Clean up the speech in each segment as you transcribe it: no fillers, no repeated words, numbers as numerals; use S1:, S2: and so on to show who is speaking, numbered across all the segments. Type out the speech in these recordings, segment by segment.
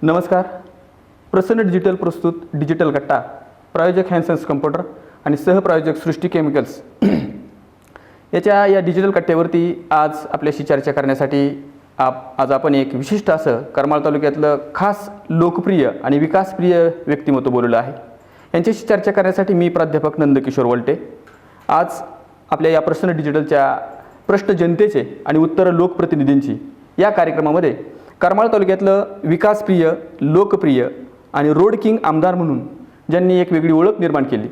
S1: नमस्कार. प्रसन्न डिजिटल प्रस्तुत डिजिटल कट्टा, प्रायोजक हॅन्सन्स कम्प्युटर आणि सहप्रायोजक सृष्टी केमिकल्स या डिजिटल कट्ट्यावरती आज आपल्याशी चर्चा करण्यासाठी आज आपण एक विशिष्ट असं करमाळ तालुक्यातलं खास लोकप्रिय आणि विकासप्रिय व्यक्तिमत्व बोलवलं आहे. यांच्याशी चर्चा करण्यासाठी मी प्राध्यापक नंदकिशोर वलटे आज आपल्या या प्रसन्न डिजिटलच्या प्रश्न जनतेचे आणि उत्तर लोकप्रतिनिधींची या कार्यक्रमामध्ये करमाळ तालुक्यातलं विकासप्रिय, लोकप्रिय आणि रोड किंग आमदार म्हणून ज्यांनी एक वेगळी ओळख निर्माण केली,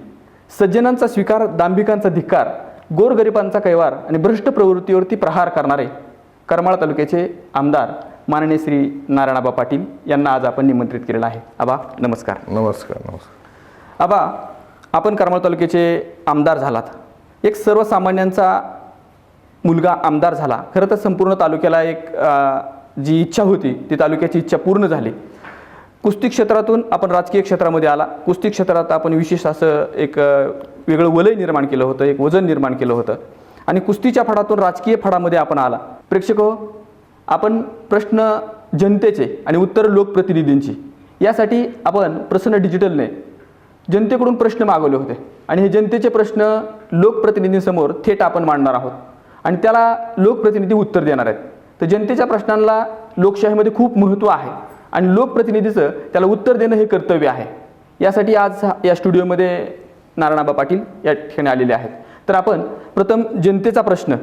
S1: सज्जनांचा स्वीकार, दांभिकांचा धिक्कार, गोरगरिबांचा कैवार आणि भ्रष्ट प्रवृत्तीवरती प्रहार करणारे करमाळ तालुक्याचे आमदार माननीय श्री नारायणआबा पाटील यांना आज आपण निमंत्रित केलेलं आहे. आबा नमस्कार.
S2: नमस्कार. नमस्कार.
S1: आबा, आपण करमाळ तालुक्याचे आमदार झालात, एक सर्वसामान्यांचा मुलगा आमदार झाला. खरं तर संपूर्ण तालुक्याला एक जी इच्छा होती ती तालुक्याची इच्छा पूर्ण झाली. कुस्ती क्षेत्रातून आपण राजकीय क्षेत्रामध्ये आला. कुस्ती क्षेत्रात आपण विशेष असं एक वेगळं वलय निर्माण केलं होतं, एक वजन निर्माण केलं होतं आणि कुस्तीच्या फडातून राजकीय फडामध्ये आपण आला. प्रेक्षको, आपण प्रश्न जनतेचे आणि उत्तर लोकप्रतिनिधींची यासाठी आपण प्रसन्न डिजिटलने जनतेकडून प्रश्न मागवले होते आणि हे जनतेचे प्रश्न लोकप्रतिनिधींसमोर थेट आपण मांडणार आहोत आणि त्याला लोकप्रतिनिधी उत्तर देणार आहेत. तर जनतेच्या प्रश्नांना लोकशाहीमध्ये खूप महत्त्व आहे आणि लोकप्रतिनिधीचं त्याला उत्तर देणं हे कर्तव्य आहे. यासाठी आज या स्टुडिओमध्ये नारायणआबा पाटील या ठिकाणी आलेले आहेत. तर आपण प्रथम जनतेचा प्रश्न,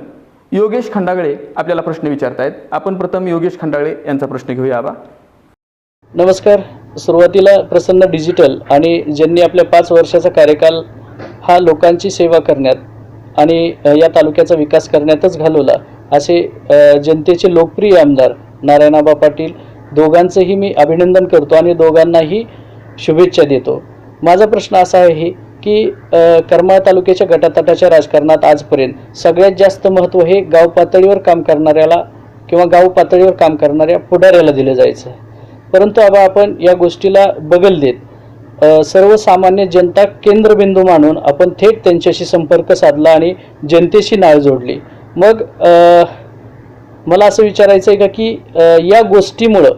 S1: योगेश खंडागळे आपल्याला प्रश्न विचारतायत. आपण प्रथम योगेश खंडागळे यांचा प्रश्न घेऊया. आबा
S3: नमस्कार. सुरुवातीला प्रसन्न डिजिटल आणि ज्यांनी आपल्या 5 वर्षाचा कार्यकाल हा लोकांची सेवा करण्यात आणि या तालुक्याचा विकास करण्यातच घालवला असे जनतेचे लोकप्रिय आमदार नारायणआबा पाटील दोघांचंही मी अभिनंदन करतो आणि दोघांनाही शुभेच्छा देतो. माझा प्रश्न असा आहे की करमाळ तालुक्याच्या गटातटाच्या राजकारणात आजपर्यंत सगळ्यात जास्त महत्त्व हे गाव पातळीवर काम करणाऱ्याला किंवा गाव पातळीवर काम करणाऱ्या पुढाऱ्याला दिलं जायचं आहे. परंतु आता आपण या गोष्टीला बगल देत सर्वसामान्य जनता केंद्रबिंदू मानून आपण थेट त्यांच्याशी संपर्क साधला आणि जनतेशी नाळ जोडली. मग मला असं विचारायचं आहे का की या गोष्टीमुळं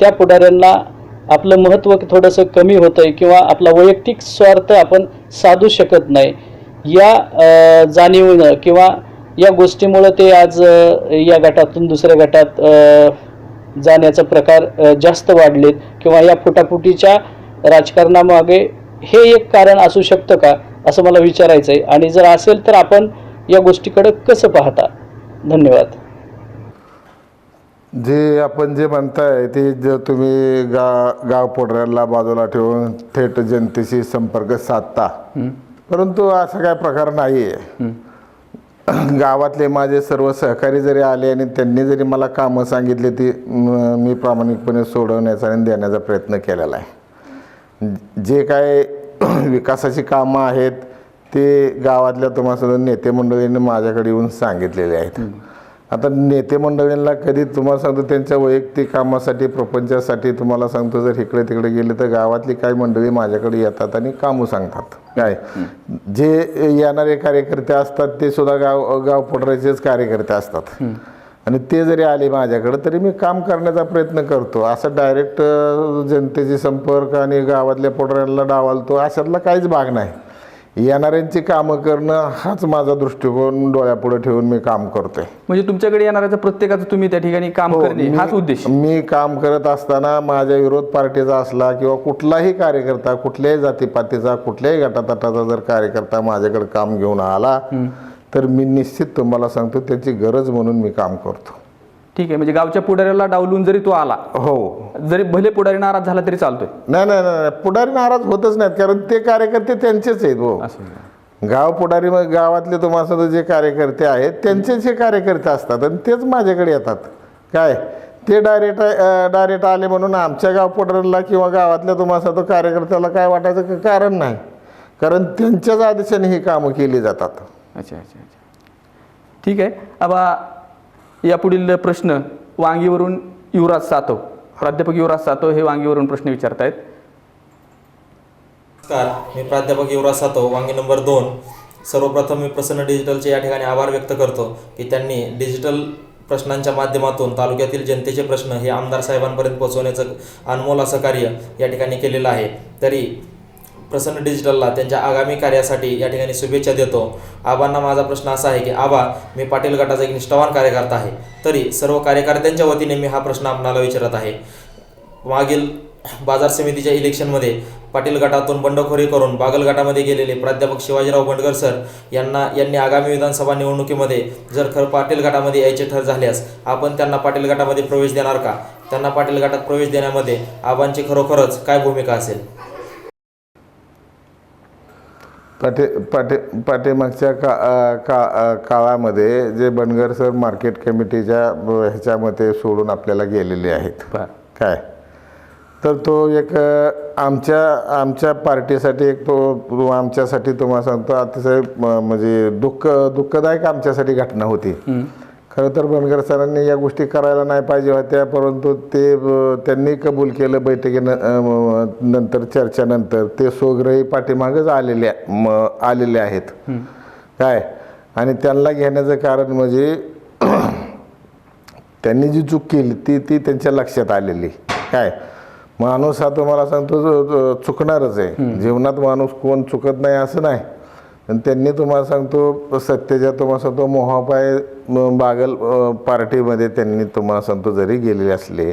S3: त्या पुढाऱ्यांना आपलं महत्त्व थोडंसं कमी होतं आहे किंवा आपला वैयक्तिक स्वार्थ आपण साधू शकत नाही, या जाणीवनं किंवा या गोष्टीमुळं ते आज या गटातून दुसऱ्या गटात जाण्याचा प्रकार जास्त वाढलेत किंवा या फुटाफुटीच्या राजकारणामागे हे एक कारण असू शकतं का, असं मला विचारायचं आहे. आणि जर असेल तर आपण या गोष्टीकडे कसं पाहता? धन्यवाद.
S2: आपण जे म्हणताय ते तुम्ही गाव पोडऱ्याला बाजूला ठेवून थेट जनतेशी संपर्क साधता, परंतु असा काय प्रकार नाही आहे. गावातले माझे सर्व सहकारी जरी आले आणि त्यांनी जरी मला कामं सांगितले ती मी प्रामाणिकपणे सोडवण्याचा आणि देण्याचा प्रयत्न केलेला आहे. जे काय विकासाची कामं आहेत ते गावातल्या तुम्हाला नेते मंडळींनी माझ्याकडे येऊन सांगितलेले आहेत. आता नेते मंडळींना कधी तुम्हाला सांगतो त्यांच्या वैयक्तिक कामासाठी, प्रपंचासाठी तुम्हाला सांगतो, जर इकडे तिकडे गेले तर गावातली काही मंडळी माझ्याकडे येतात आणि कामं सांगतात. काय जे येणारे कार्यकर्ते असतात ते सुद्धा गाव पोटऱ्याचेच कार्यकर्ते असतात आणि ते जरी आले माझ्याकडे तरी मी काम करण्याचा प्रयत्न करतो. असं डायरेक्ट जनतेशी संपर्क आणि गावातल्या पोटऱ्याला डावालतो अशातला काहीच भाग नाही. येणाऱ्यांची कामं करणं हाच माझा दृष्टिकोन डोळ्यापुढे ठेवून मी काम करतोय.
S1: म्हणजे तुमच्याकडे येणाऱ्याचं प्रत्येकाचं तुम्ही त्या ठिकाणी काम करणे हाच उद्देश.
S2: मी काम करत असताना माझ्या विरोध पार्टीचा असला किंवा कुठलाही कार्यकर्ता, कुठल्याही जातीपातीचा, कुठल्याही गटातटाचा जर कार्यकर्ता माझ्याकडे काम घेऊन आला तर मी निश्चित तुम्हाला सांगतो त्याची गरज म्हणून मी काम करतो.
S1: ठीक आहे. म्हणजे गावच्या पुढाऱ्याला डावलून जरी तो आला,
S2: हो,
S1: जरी भले पुढारी नाराज झाला तरी चालतोय?
S2: नाही नाही नाही, पुढारी नाराज होतच नाहीत, कारण ते कार्यकर्ते त्यांचेच आहेत. हो, गाव पुढारी मग गावातले तुम्हाला जे कार्यकर्ते आहेत त्यांचेच हे कार्यकर्ते असतात आणि तेच माझ्याकडे येतात. काय ते डायरेक्ट आले म्हणून आमच्या गाव पुढाऱ्याला किंवा गावातल्या तुम्हाला कार्यकर्त्याला काय वाटायचं कारण नाही, कारण त्यांच्याच आदेशाने ही कामं केली जातात.
S1: अच्छा अच्छा अच्छा, ठीक आहे. आबा, यापुढील प्रश्न वांगीवरून युवराज सातव, प्राध्यापक युवराज सातव हे वांगीवरून प्रश्न विचारतायत.
S4: नमस्कार, मी प्राध्यापक युवराज सातव, वांगी नंबर 2. सर्वप्रथम मी प्रसन्न डिजिटलचे या ठिकाणी आभार व्यक्त करतो की त्यांनी डिजिटल प्रश्नांच्या माध्यमातून तालुक्यातील जनतेचे प्रश्न हे आमदार साहेबांपर्यंत पोहोचवण्याचं अनमोल असं कार्य या ठिकाणी केलेलं आहे. तरी प्रसन्न डिजिटलला त्यांच्या आगामी कार्यासाठी या ठिकाणी शुभेच्छा देतो. आबांना माझा प्रश्न असा आहे की आबा, मी पाटील गटाचा एक निष्ठावान कार्यकर्ता आहे, तरी सर्व कार्यकर्त्यांच्या वतीने मी हा प्रश्न आपणाला विचारत आहे. मागील बाजार समितीच्या इलेक्शनमध्ये पाटील गटातून बंडखोरी करून बागल गटामध्ये गेलेले प्राध्यापक शिवाजीराव बंडगर सर यांनी आगामी विधानसभा निवडणुकीमध्ये जर खरं पाटील गटामध्ये यायचे ठर झाल्यास आपण त्यांना पाटील गटामध्ये प्रवेश देणार का? त्यांना पाटील गटात प्रवेश देण्यामध्ये आबांची खरोखरच काय भूमिका असेल?
S2: पाठीमागच्या काळामध्ये जे बंडगर सर मार्केट कमिटीच्या ह्याच्यामध्ये सोडून आपल्याला गेलेले आहेत काय, तर तो एक आमच्या पार्टीसाठी एक तो आमच्यासाठी तुम्हाला सांगतो अतिशय म्हणजे दुःखदायक आमच्यासाठी घटना होती. खरं तर बंडगर सरांनी या गोष्टी करायला नाही पाहिजे होत्या, परंतु त्यांनी कबूल केलं. बैठकीनंतर चर्चेनंतर ते स्वग्रही पाठीमागच आलेले आहेत काय. आणि त्यांना घेण्याचं कारण म्हणजे त्यांनी जी चूक केली ती त्यांच्या लक्षात आलेली काय. माणूस हा तुम्हाला सांगतो चुकणारच आहे जीवनात, माणूस कोण चुकत नाही असं नाही. आणि त्यांनी तुम्हाला सांगतो सत्तेच्या तुम्हाला सांगतो मोहापाय बागल पार्टीमध्ये त्यांनी तुम्हाला सांगतो जरी गेलेले असले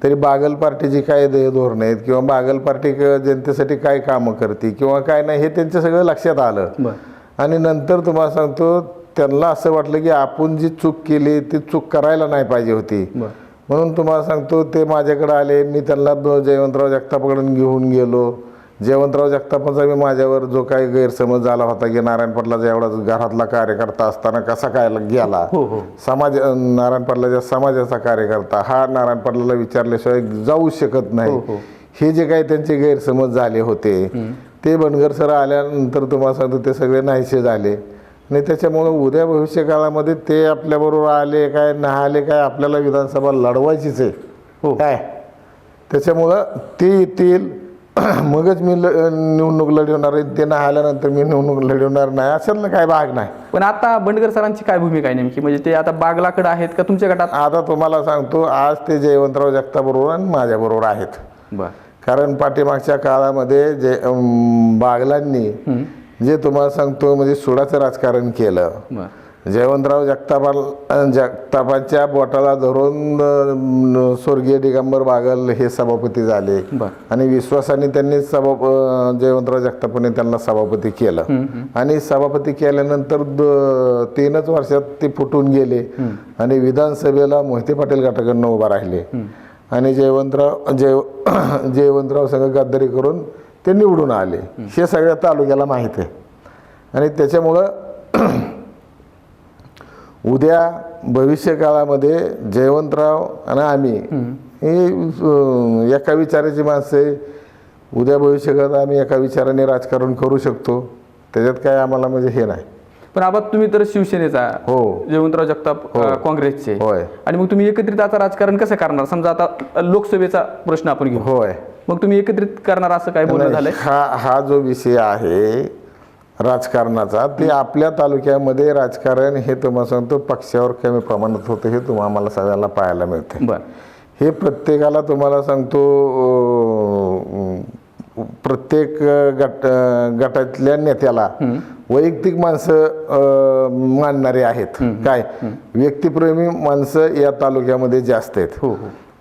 S2: तरी बागल पार्टीची काय धोरणं आहेत किंवा बागल पार्टी जनतेसाठी काय कामं करते किंवा काय नाही हे त्यांच्या सगळं लक्षात आलं. आणि नंतर तुम्हाला सांगतो त्यांना असं वाटलं की आपण जी चूक केली ती चूक करायला नाही पाहिजे होती. म्हणून तुम्हाला सांगतो ते माझ्याकडे आले. मी त्यांना जयवंतराव जगतापाकडून घेऊन गेलो. जयवंतराव जगतापांचा मी माझ्यावर जो काही गैरसमज झाला होता की नारायण पाटलाचा एवढा घरातला कार्यकर्ता असताना कसा काय गेला, नारायण पाटलाच्या समाजाचा कार्यकर्ता हा नारायण पाटलाला विचारल्याशिवाय जाऊ शकत नाही, हे जे काही त्यांचे गैरसमज झाले होते ते बंडगर सर आल्यानंतर तुम्हाला सांगतो ते सगळे नाहीसे झाले. आणि त्याच्यामुळं उद्या भविष्य काळामध्ये ते आपल्याबरोबर आले काय नाही आले काय आपल्याला विधानसभा लढवायचीच आहे काय. त्याच्यामुळं ते येतील मगच मी निवडणूक लढवणार आहे, ते नाही आल्यानंतर मी निवडणूक लढवणार नाही अशातलं काय भाग नाही.
S1: पण आता बंडगर सरांची काय भूमिका आहे नेमकी, म्हणजे ते आता बागलाकडे आहेत का तुमच्या गटात?
S2: आता तुम्हाला सांगतो आज ते जयवंतराव जगताबरोबर आणि माझ्याबरोबर आहेत. कारण पाठीमागच्या काळामध्ये बागलांनी जे तुम्हाला सांगतो म्हणजे सुडाचं राजकारण केलं. जयवंतराव जगतापांच्या बोटाला धरून स्वर्गीय दिगंबर बागल हे सभापती झाले आणि विश्वासाने त्यांनी जयवंतराव जगतापांनी त्यांना सभापती केलं. आणि सभापती केल्यानंतर 3च वर्षात ते फुटून गेले आणि विधानसभेला मोहिते पाटील गटाकडनं उभा राहिले आणि जयवंतराव संघ गद्दारी करून ते निवडून आले. हे सगळ्या तालुक्याला माहीत आहे. आणि त्याच्यामुळं उद्या भविष्य काळामध्ये जयवंतराव आणि आम्ही हे एका विचाराची माणसं आहे. उद्या भविष्य काळात आम्ही एका विचाराने राजकारण करू शकतो, त्याच्यात काय आम्हाला म्हणजे हे नाही.
S1: पण आबा तुम्ही तर शिवसेनेचा,
S2: हो,
S1: जयवंतराव जगताप काँग्रेसचे,
S2: होय.
S1: आणि मग तुम्ही एकत्रित आता राजकारण कसं करणार? समजा आता लोकसभेचा प्रश्न आपण घेऊ,
S2: होय,
S1: मग तुम्ही एकत्रित करणार असं काय बोलणं झालंय?
S2: हा जो विषय आहे राजकारणाचा ते आपल्या तालुक्यामध्ये राजकारण हे तुम्हाला सांगतो पक्षावर कमी प्रमाणात होतं हे तुम्हाला सगळ्यांना पाहायला मिळते. हे प्रत्येकाला तुम्हाला सांगतो प्रत्येक गटातल्या नेत्याला वैयक्तिक माणसं मानणारे आहेत काय, व्यक्तिप्रेमी माणसं या तालुक्यामध्ये जास्त आहेत.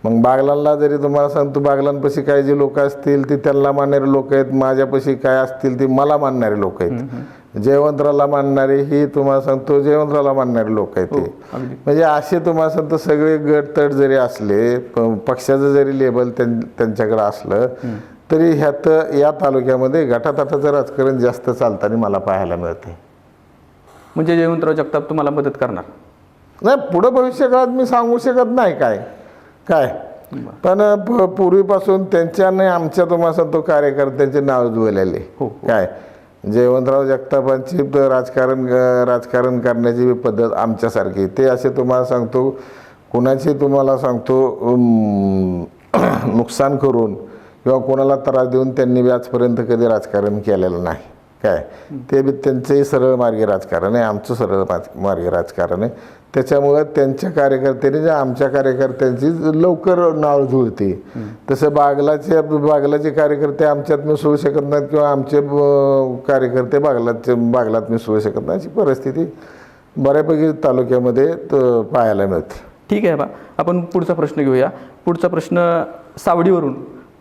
S2: मग बागलांना जरी तुम्हाला सांगतो बागलांपाशी काय जे लोक असतील ते त्यांना मानणारे लोक आहेत, माझ्यापाशी काय असतील ते मला मानणारे लोक आहेत, जयवंतरावला मानणारे ही तुम्हाला सांगतो जयवंतरावला मानणारे लोक आहेत. ते म्हणजे असे तुम्हाला सांगतो सगळे गट तट जरी असले, पक्षाचं जरी लेबल त्यांच्याकडे असलं तरी ह्यात या तालुक्यामध्ये गटातटाचं राजकारण जास्त चालताना मला पाहायला मिळते.
S1: म्हणजे जयवंतराव जगताप तुम्हाला मदत करणार
S2: नाही पुढं भविष्य काळात मी सांगू शकत नाही काय काय, पण पूर्वीपासून त्यांच्याने आमच्या तुम्हाला सांगतो कार्यकर्त्यांचे नाव जुळलेले काय. जयवंतराव जगतापांची राजकारण करण्याची पद्धत आमच्यासारखी, ते असे तुम्हाला सांगतो कुणाची तुम्हाला सांगतो नुकसान करून किंवा कोणाला त्रास देऊन त्यांनी आजपर्यंत कधी राजकारण केलेलं नाही. काय ते बी त्यांचंही सरळ मार्गी राजकारण आहे, आमचं सरळ मार्गी राजकारण आहे. त्याच्यामुळं त्यांच्या कार्यकर्त्यांनी जे आमच्या कार्यकर्त्यांची लवकर नाळ जुळते. तसं बागलाचे कार्यकर्ते आमच्यात मिसळू शकत नाहीत किंवा आमचे कार्यकर्ते बागलात मिसळू शकत नाही, अशी परिस्थिती बऱ्यापैकी तालुक्यामध्ये पाहायला मिळते.
S1: ठीक आहे बा, आपण पुढचा प्रश्न घेऊया. पुढचा प्रश्न सावडीवरून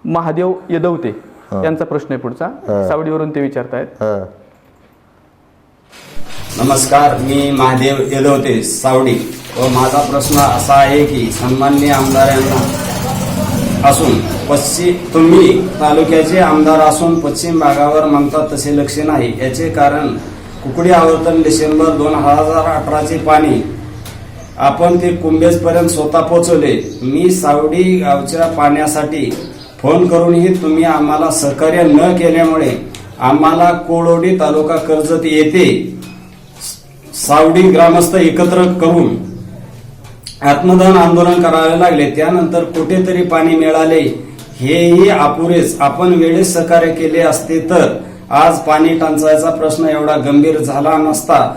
S1: महादेव यदवते यांचा प्रश्न आहे पुढचा. सावडीवरून ते विचारतायत.
S5: नमस्कार, मी महादेव यदवते सावडी व माझा प्रश्न असा आहे की सन्माननीय आमदारांना असून तुम्ही तालुक्याचे आमदार असून पश्चिम भागावर म्हणतात तसे लक्ष नाही. याचे कारण कुकडी आवर्तन डिसेंबर 2018चे पाणी आपण ते कुंभेजपर्यंत स्वतः पोहोचवले. मी सावडी गावच्या पाण्यासाठी फोन करूनही तुम्ही आम्हाला सहकार्य न केल्यामुळे आम्हाला कोळवडी तालुका कर्जत येथे सावडी ग्रामस्थ एकत्र करून आत्मदहन आंदोलन करावे लागले. त्यानंतर कुठेतरी पाणी मिळाले हेही अपुरेच. आपण वेळेस सहकार्य केले असते तर आज पाणी टंचाईचा प्रश्न एवढा गंभीर झाला नसता.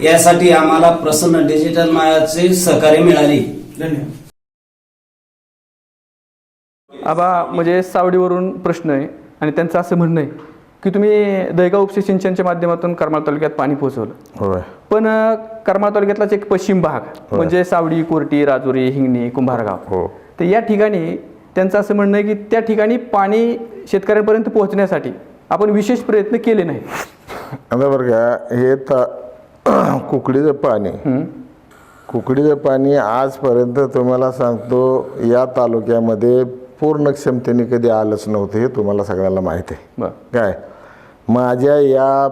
S5: यासाठी आम्हाला प्रसन्न डिजिटल मायाचे सहकार्य मिळाले. धन्यवाद.
S1: आबा म्हणजे सावडीवरून प्रश्न आहे आणि त्यांचं असं म्हणणं आहे की तुम्ही दहेगाव उपसा सिंचनच्या माध्यमातून करमाळ तालुक्यात पाणी पोहोचवलं.
S2: होय.
S1: पण करमाळ तालुक्यातलाच एक पश्चिम भाग म्हणजे सावडी, कोर्टी, राजुरी, हिंगणी, कुंभारगाव,
S2: हो.
S1: तर या ठिकाणी त्यांचं असं म्हणणं आहे की त्या ठिकाणी पाणी शेतकऱ्यांपर्यंत पोहोचण्यासाठी आपण विशेष प्रयत्न केले नाही.
S2: आता बरं का, हे कुकडीचं पाणी आजपर्यंत तुम्हाला सांगतो या तालुक्यामध्ये पूर्ण क्षमतेने कधी आलंच नव्हतं, हे तुम्हाला सगळ्याला माहीत आहे. काय माझ्या या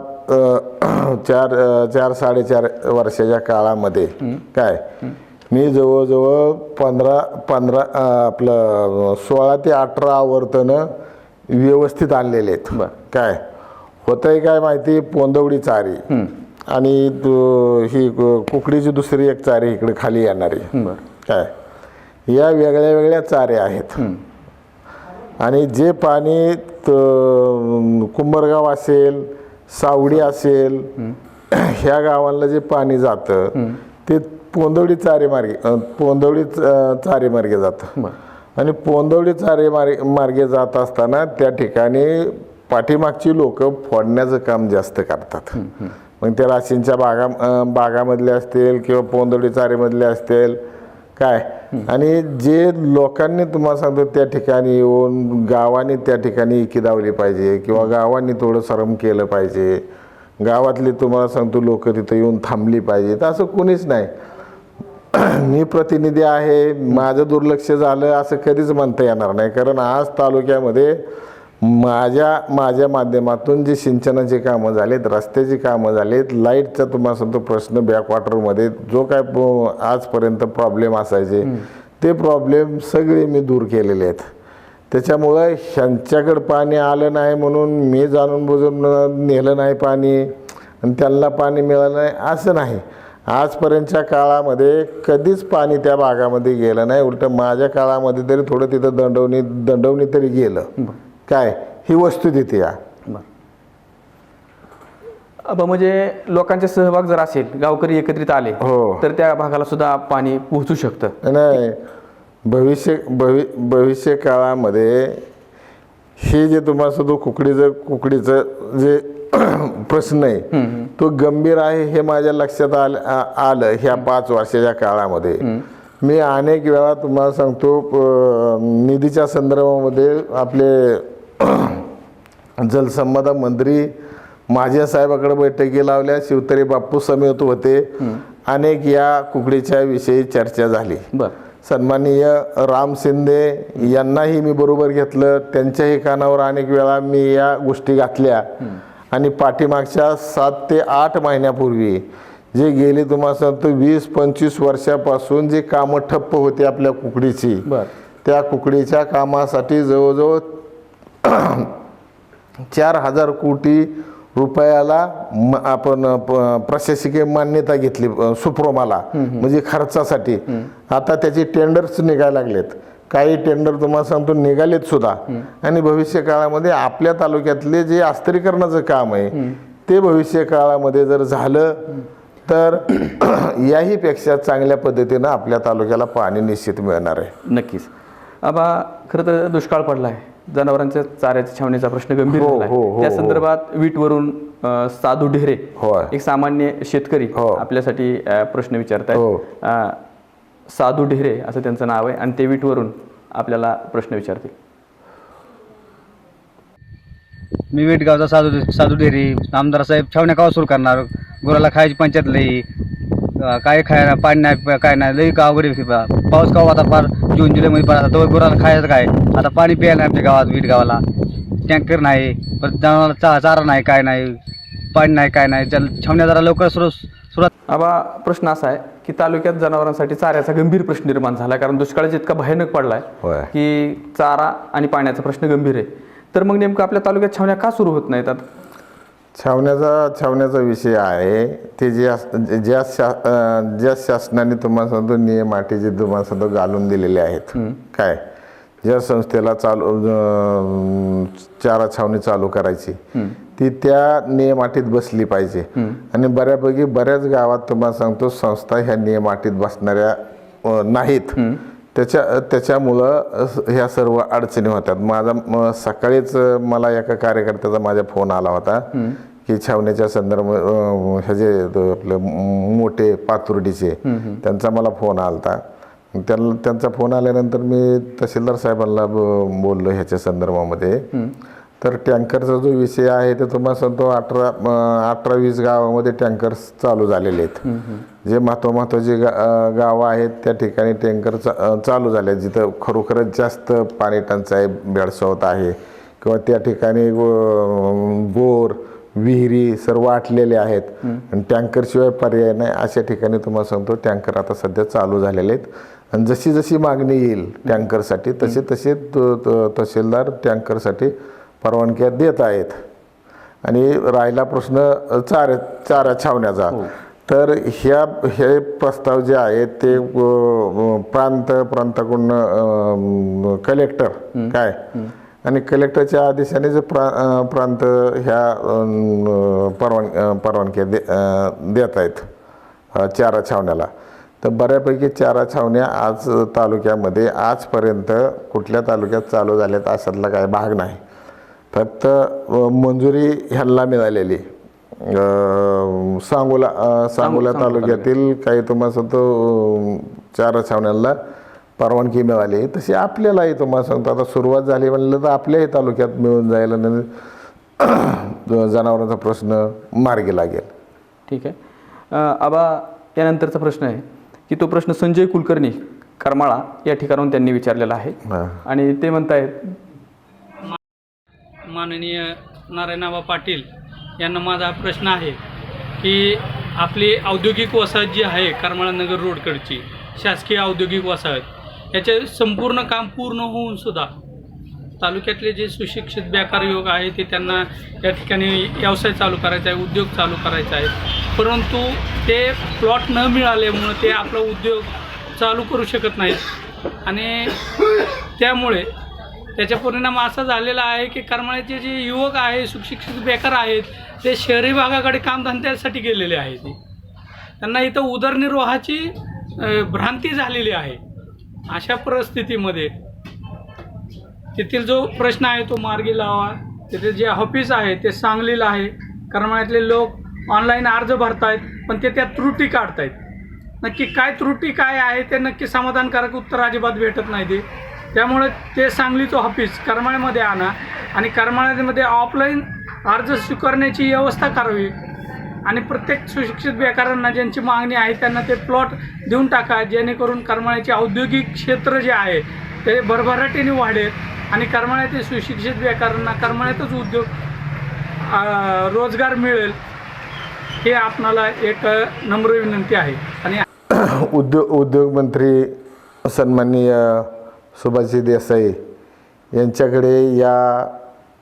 S2: 4-4.5 वर्षाच्या काळामध्ये काय मी जवळजवळ 16 ते 18 आवर्तनं व्यवस्थित आणलेले आहेत. काय होतंय काय माहिती, पोंदवडी चारी आणि ही कुकडीची दुसरी एक चारी इकडे खाली येणारी, काय या वेगळ्या वेगळ्या चारे आहेत. आणि जे पाणी कुंभरगाव असेल, सावडी असेल, ह्या गावांना जे पाणी जातं ते पोंदवडी चारेमार्गे जातं. आणि पोंदवडी चारेमार्गे जात असताना त्या ठिकाणी पाठीमागची लोक फोडण्याचं काम जास्त करतात. मग त्या राशींच्या बागामधले असतील किंवा पोंदवडी चारेमधले असतील काय, आणि जे लोकांनी तुम्हाला सांगतो त्या ठिकाणी येऊन गावांनी त्या ठिकाणी एकी दावली पाहिजे किंवा गावांनी थोडं श्रम केलं पाहिजे, गावातली तुम्हाला सांगतो लोक तिथं येऊन थांबली पाहिजे, तर असं कोणीच नाही. मी प्रतिनिधी आहे, माझं दुर्लक्ष झालं असं कधीच म्हणता येणार नाही. कारण आज तालुक्यामध्ये माझ्या माध्यमातून जी सिंचनाची कामं झालीत, रस्त्याची कामं झालीत, लाईटचा तुम्हाला सांगतो प्रश्न बॅकवॉटरमध्ये जो काय आजपर्यंत प्रॉब्लेम असायचे ते प्रॉब्लेम सगळे मी दूर केलेले आहेत. त्याच्यामुळं ह्यांच्याकडं पाणी आलं नाही म्हणून मी जाणून बुजून नेलं नाही पाणी आणि त्यांना पाणी मिळालं नाही असं नाही. आजपर्यंतच्या काळामध्ये कधीच पाणी त्या भागामध्ये गेलं नाही. उलट माझ्या काळामध्ये तरी थोडं तिथं दंडवणी तरी गेलं. काय ही वस्तू तिथे या
S1: म्हणजे लोकांचा सहभाग जर असेल, गावकरी एकत्रित आले तर त्या भागाला सुद्धा पाणी पोहोचू शकतं.
S2: नाही, भविष्य काळामध्ये हे जे तुम्हाला सुद्धा कुकडीचं जे प्रश्न आहे तो गंभीर आहे हे माझ्या लक्षात आलं ह्या 5 वर्षाच्या काळामध्ये. मी अनेक वेळा तुम्हाला सांगतो निधीच्या संदर्भामध्ये आपले जलसंपदा मंत्री माझ्या साहेबाकडे बैठकी लावल्या, शिवतरे बाप्पू समेत होते, अनेक या कुकडीच्या विषयी चर्चा झाली. सन्माननीय राम शिंदे यांनाही मी बरोबर घेतलं, त्यांच्याही कानावर अनेक वेळा मी या गोष्टी घातल्या. आणि पाठीमागच्या 7 ते 8 महिन्यापूर्वी जे गेली तुम्हाला सांगतो 20-25 वर्षापासून जे कामं ठप्प होती आपल्या कुकडीची, त्या कुकडीच्या कामासाठी जवळजवळ 4,000 कोटी रुपयाला आपण प्रशासकीय मान्यता घेतली सुप्रोमाला, म्हणजे खर्चासाठी. आता त्याची टेंडर्स निघायला लागलेत. काही टेंडर तुम्हाला सांगतो निघालेत सुद्धा, आणि भविष्य काळामध्ये आपल्या तालुक्यातले जे अस्थिरीकरणाचं काम आहे ते भविष्य काळामध्ये जर झालं तर याही पेक्षा चांगल्या पद्धतीनं आपल्या तालुक्याला पाणी निश्चित मिळणार आहे.
S1: नक्कीच. आबा, खरं तर दुष्काळ पडला आहे, जनावरांच्या चाऱ्याच्या छावणीचा प्रश्न गंभीर झाला आहे. त्या संदर्भात वीटवरून साधू ढेरे
S2: होय.
S1: एक सामान्य शेतकरी आपल्यासाठी प्रश्न विचारतायत. साधू ढेरे असं त्यांचं नाव आहे आणि ते वीटवरून आपल्याला प्रश्न विचारतील.
S6: मी वेटगावचा साधू डेरी. आमदार साहेब छावण्या कावा सुरू करणार, गुराला खायची पंचायत लई, काय खायला पाणी नाही, काय नाही, लई अवघड आहे. पाऊस कावा आता फार जून जुलैमध्ये पडला, तर गुराला खायचं काय, आता पाणी प्यायला नाही आमच्या गावात, वीट गावाला टँकर नाही, परत जनावराला चारा नाही, काय नाही, पाणी नाही, काय नाही. छावण्या जरा लवकर सुरुवात.
S1: आबा, प्रश्न असा आहे की तालुक्यात जनावरांसाठी चाऱ्याचा गंभीर प्रश्न निर्माण झाला, कारण दुष्काळाचा इतका भयानक पडलाय
S2: होय.
S1: की चारा आणि पाण्याचा प्रश्न गंभीर आहे. तर मग नेमकं आपल्या तालुक्यात छावण्या का सुरू होत नाहीत?
S2: छावण्याचा विषय आहे ते ज्या शासनाने तुम्हाला सांगतो नियम अटी जे तुम्हाला सांगतो घालून दिलेले आहेत. काय ज्या संस्थेला चारा छावणी चालू करायची ती त्या नियम अटीत बसली पाहिजे. आणि बऱ्यापैकी बऱ्याच गावात तुम्हाला सांगतो संस्था ह्या नियम अटीत बसणाऱ्या नाहीत. त्याच्यामुळं ह्या सर्व अडचणी होतात. सकाळीच मला एका कार्यकर्त्याचा माझ्या फोन आला होता की छावण्याच्या संदर्भात ह्याचे आपले मोठे पातुर्डीचे, त्यांचा मला फोन आला होता. त्यांचा फोन आल्यानंतर मी तहसीलदार साहेबांना बोललो ह्याच्या संदर्भामध्ये. तर टँकरचा जो विषय आहे ते तुम्हाला सांगतो 18-20 गावामध्ये टँकर चालू झालेले आहेत. जे महत्त्वाचे गावं आहेत त्या ठिकाणी टँकर चालू झाले, जिथं खरोखरच जास्त पाणी टंचाई भेडसावत आहे किंवा त्या ठिकाणी बोर विहिरी सर्व आटलेले आहेत आणि टँकरशिवाय पर्याय नाही, अशा ठिकाणी तुम्हाला सांगतो टँकर आता सध्या चालू झालेले आहेत. आणि जशी जशी मागणी येईल टँकरसाठी तसे तहसीलदार टँकरसाठी परवानग्या देत आहेत. आणि राहिला प्रश्न चारा छावण्याचा, तर हे प्रस्ताव जे आहेत ते प्रांताकडून कलेक्टर काय आणि कलेक्टरच्या आदेशाने जे प्रांत ह्या परवानग्या देत आहेत चारा छावण्याला. तर बऱ्यापैकी चारा छावण्या आज तालुक्यामध्ये आजपर्यंत कुठल्या तालुक्यात चालू झाल्यात अशातला काही भाग नाही. फक्त मंजुरी ह्यांना मिळालेली सांगोला तालुक्यातील काही तुम्हाला सांगतो चारा छावण्यांना परवानगी मिळाली. तशी आपल्यालाही तुम्हाला सांगतो आता सुरुवात झाली म्हणलं तर आपल्याही तालुक्यात मिळून जायला जनावरांचा प्रश्न मार्गी लागेल.
S1: ठीक आहे. आबा, यानंतरचा प्रश्न आहे की तो प्रश्न संजय कुलकर्णी करमाळा या ठिकाणाहून त्यांनी विचारलेला आहे. आणि ते म्हणतायत,
S7: माननीय नारायणआबा पाटील यांना माझा प्रश्न आहे की आपली औद्योगिक वसाहत जी आहे करमाळा नगर रोडकडची शासकीय औद्योगिक वसाहत, याचे संपूर्ण काम पूर्ण होऊन सुद्धा तालुक्यातले जे सुशिक्षित बेकार युवक आहे ते त्यांना या ठिकाणी व्यवसाय चालू करायचा आहे, उद्योग चालू करायचा आहे, परंतु ते प्लॉट न मिळाल्यामुळं ते आपला उद्योग चालू करू शकत नाहीत. आणि त्यामुळे त्याचा परिणाम असा झालेला आहे की करमाळ्याचे जे युवक आहे सुशिक्षित बेकार आहेत ते शहरी भागाकडे कामधंद्यासाठी गेलेले आहेत. त्यांना इथं उदरनिर्वाहाची भ्रांती झालेली आहे. अशा परिस्थितीमध्ये तेथील जो प्रश्न आहे तो मार्गी लावा. तेथील जे ऑफिस आहे ते सांगलीला आहे. करमाळ्यातले लोक ऑनलाईन अर्ज भरतायत पण ते त्यात त्रुटी काढतायत. नक्की काय त्रुटी काय आहे ते नक्की समाधानकारक उत्तर अजिबात भेटत नाही ते. त्यामुळे ते सांगलीचं ऑफिस करमाळ्यामध्ये आणा आणि करमाळ्यामध्ये ऑफलाईन अर्ज स्वीकारण्याची व्यवस्था करावी आणि प्रत्येक सुशिक्षित बेकारांना ज्यांची मागणी आहे त्यांना ते प्लॉट देऊन टाका, जेणेकरून करमाळ्याचे औद्योगिक क्षेत्र जे आहे ते भरभराटीने वाढेल आणि करमाळ्यातील सुशिक्षित बेकारांना करमाळ्यातच उद्योग रोजगार मिळेल. हे आपणाला एक नम्र विनंती आहे. आणि
S2: उद्योगमंत्री सन्माननीय सुभाषजी देसाई यांच्याकडे या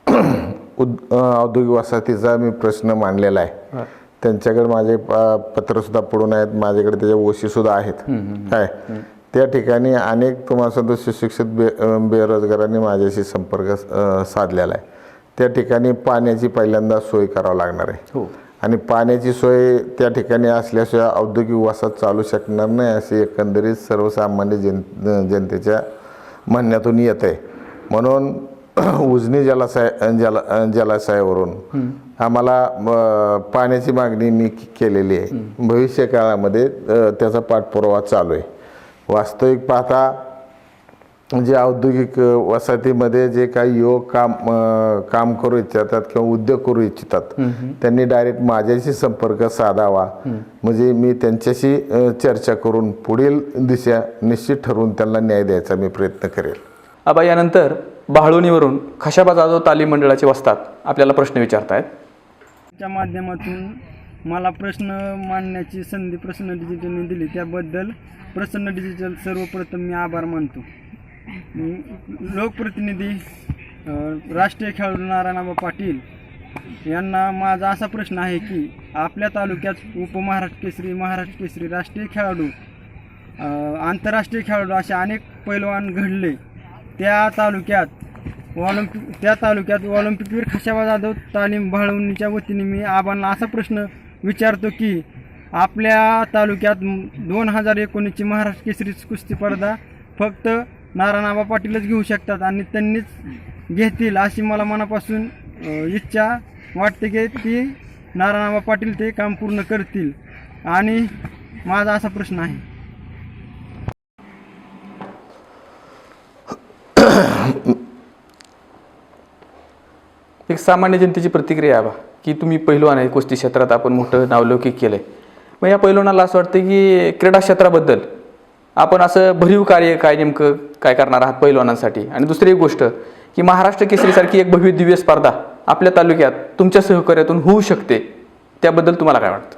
S2: औद्योगिक वसाहतीचा मी प्रश्न मांडलेला आहे. त्यांच्याकडे माझे पत्रसुद्धा पडून आहेत, माझ्याकडे त्याच्या ओशीसुद्धा आहेत. काय त्या ठिकाणी अनेक तुम्हाला सांगतो सुशिक्षित बेरोजगारांनी माझ्याशी संपर्क साधलेला आहे. त्या ठिकाणी पाण्याची पहिल्यांदा सोय करावं लागणार आहे.
S1: हो.
S2: आणि पाण्याची सोय त्या ठिकाणी असल्याशिवाय औद्योगिक वसाहत चालू शकणार नाही असे एकंदरीत सर्वसामान्य जनतेच्या म्हणण्यातून येत आहे. म्हणून उजनी जलाशयावरून आम्हाला पाण्याची मागणी मी केलेली आहे. भविष्य काळामध्ये त्याचा पाठपुरावा चालू आहे. वास्तविक पाहता जे औद्योगिक वसाहतीमध्ये जे काही युवक काम करू इच्छितात किंवा उद्योग करू इच्छितात त्यांनी डायरेक्ट माझ्याशी संपर्क साधावा. म्हणजे मी त्यांच्याशी चर्चा करून पुढील दिशा निश्चित ठरवून त्यांना न्याय द्यायचा मी प्रयत्न करेल.
S1: आबा, यानंतर बाळवणीवरून खशाबा जाधव तालीम मंडळाचे वस्ताद आपल्याला प्रश्न विचारतायत.
S8: च्या माध्यमातून मला प्रश्न मांडण्याची संधी प्रसन्न डिजिटलने दिली त्याबद्दल प्रसन्न डिजिटल सर्वप्रथम मी आभार मानतो. लोकप्रतिनिधी राष्ट्रीय खेळाडू नारायणआबा पाटील यांना माझा असा प्रश्न आहे की आपल्या तालुक्यात उपमहाराष्ट्र केसरी, महाराष्ट्र केसरी, राष्ट्रीय खेळाडू, आंतरराष्ट्रीय खेळाडू असे अनेक पैलवान घडले. त्या तालुक्यात ऑलिम्पिकवीर खशाबा जाधव तालीम बाळवणीच्या वतीने मी आबांना असा प्रश्न विचारतो की आपल्या तालुक्यात 2019ची महाराष्ट्र केसरी कुस्ती स्पर्धा फक्त नारायणआबा पाटीलच घेऊ शकतात आणि त्यांनीच घेतील अशी मला मनापासून इच्छा वाटते की ती नारायणआबा पाटील ते काम पूर्ण करतील. आणि माझा असा प्रश्न आहे.
S1: एक सामान्य जनतेची प्रतिक्रिया आहे की तुम्ही पैलवान आहे, कुस्ती क्षेत्रात आपण मोठं नावलौकिक केलं आहे. मग या पैलवानाला असं वाटतं की क्रीडा क्षेत्राबद्दल आपण असं भरीव कार्य काय नेमकं काय करणार आहात पैलवानांसाठी. आणि दुसरी एक गोष्ट की महाराष्ट्र केसरीसारखी एक भव्य दिव्य स्पर्धा आपल्या तालुक्यात तुमच्या सहकार्यातून होऊ शकते, त्याबद्दल तुम्हाला काय वाटतं?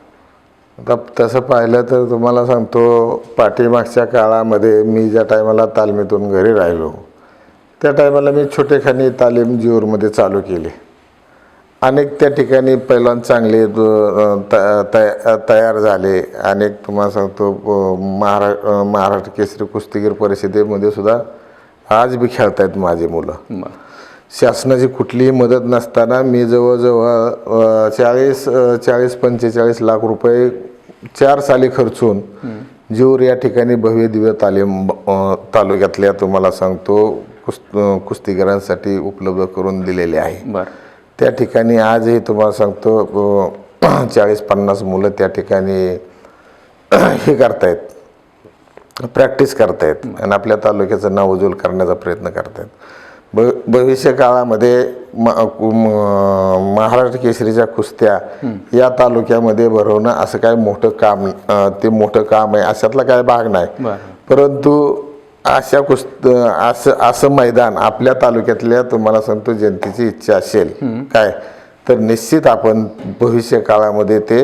S2: आता तसं पाहिलं तर तुम्हाला सांगतो, पाठीमागच्या काळामध्ये मी ज्या टायमाला तालमीतून घरी राहिलो त्या टायमाला मी छोटेखानी तालीम जीवरमध्ये चालू केली. अनेक त्या ठिकाणी पैलवान चांगले तयार झाले. अनेक तुम्हाला सांगतो महाराष्ट्र केसरी कुस्तीगीर परिषदेमध्ये सुद्धा आज बी खेळत आहेत माझी मुलं. शासनाची कुठलीही मदत नसताना मी जवळजवळ 40-45 लाख रुपये 4 साली खर्चून जीवर या ठिकाणी भव्य दिव्य तालीम तालुक्यातल्या तुम्हाला सांगतो कुस्तीगीरांसाठी उपलब्ध करून दिलेले आहे. त्या ठिकाणी आजही तुम्हाला सांगतो 40-50 मुलं त्या ठिकाणी हे करतायत, प्रॅक्टिस करतायत आणि आपल्या तालुक्याचं नाव उज्ज्वल करण्याचा प्रयत्न करतायत. भविष्य काळामध्ये महाराष्ट्र केसरीच्या कुस्त्या या तालुक्यामध्ये भरवणं असं काय मोठं काम आहे अशातला काय भाग नाही. परंतु असं मैदान आपल्या तालुक्यातल्या तुम्हाला सांगतो जनतेची इच्छा असेल काय तर निश्चित आपण भविष्य काळामध्ये ते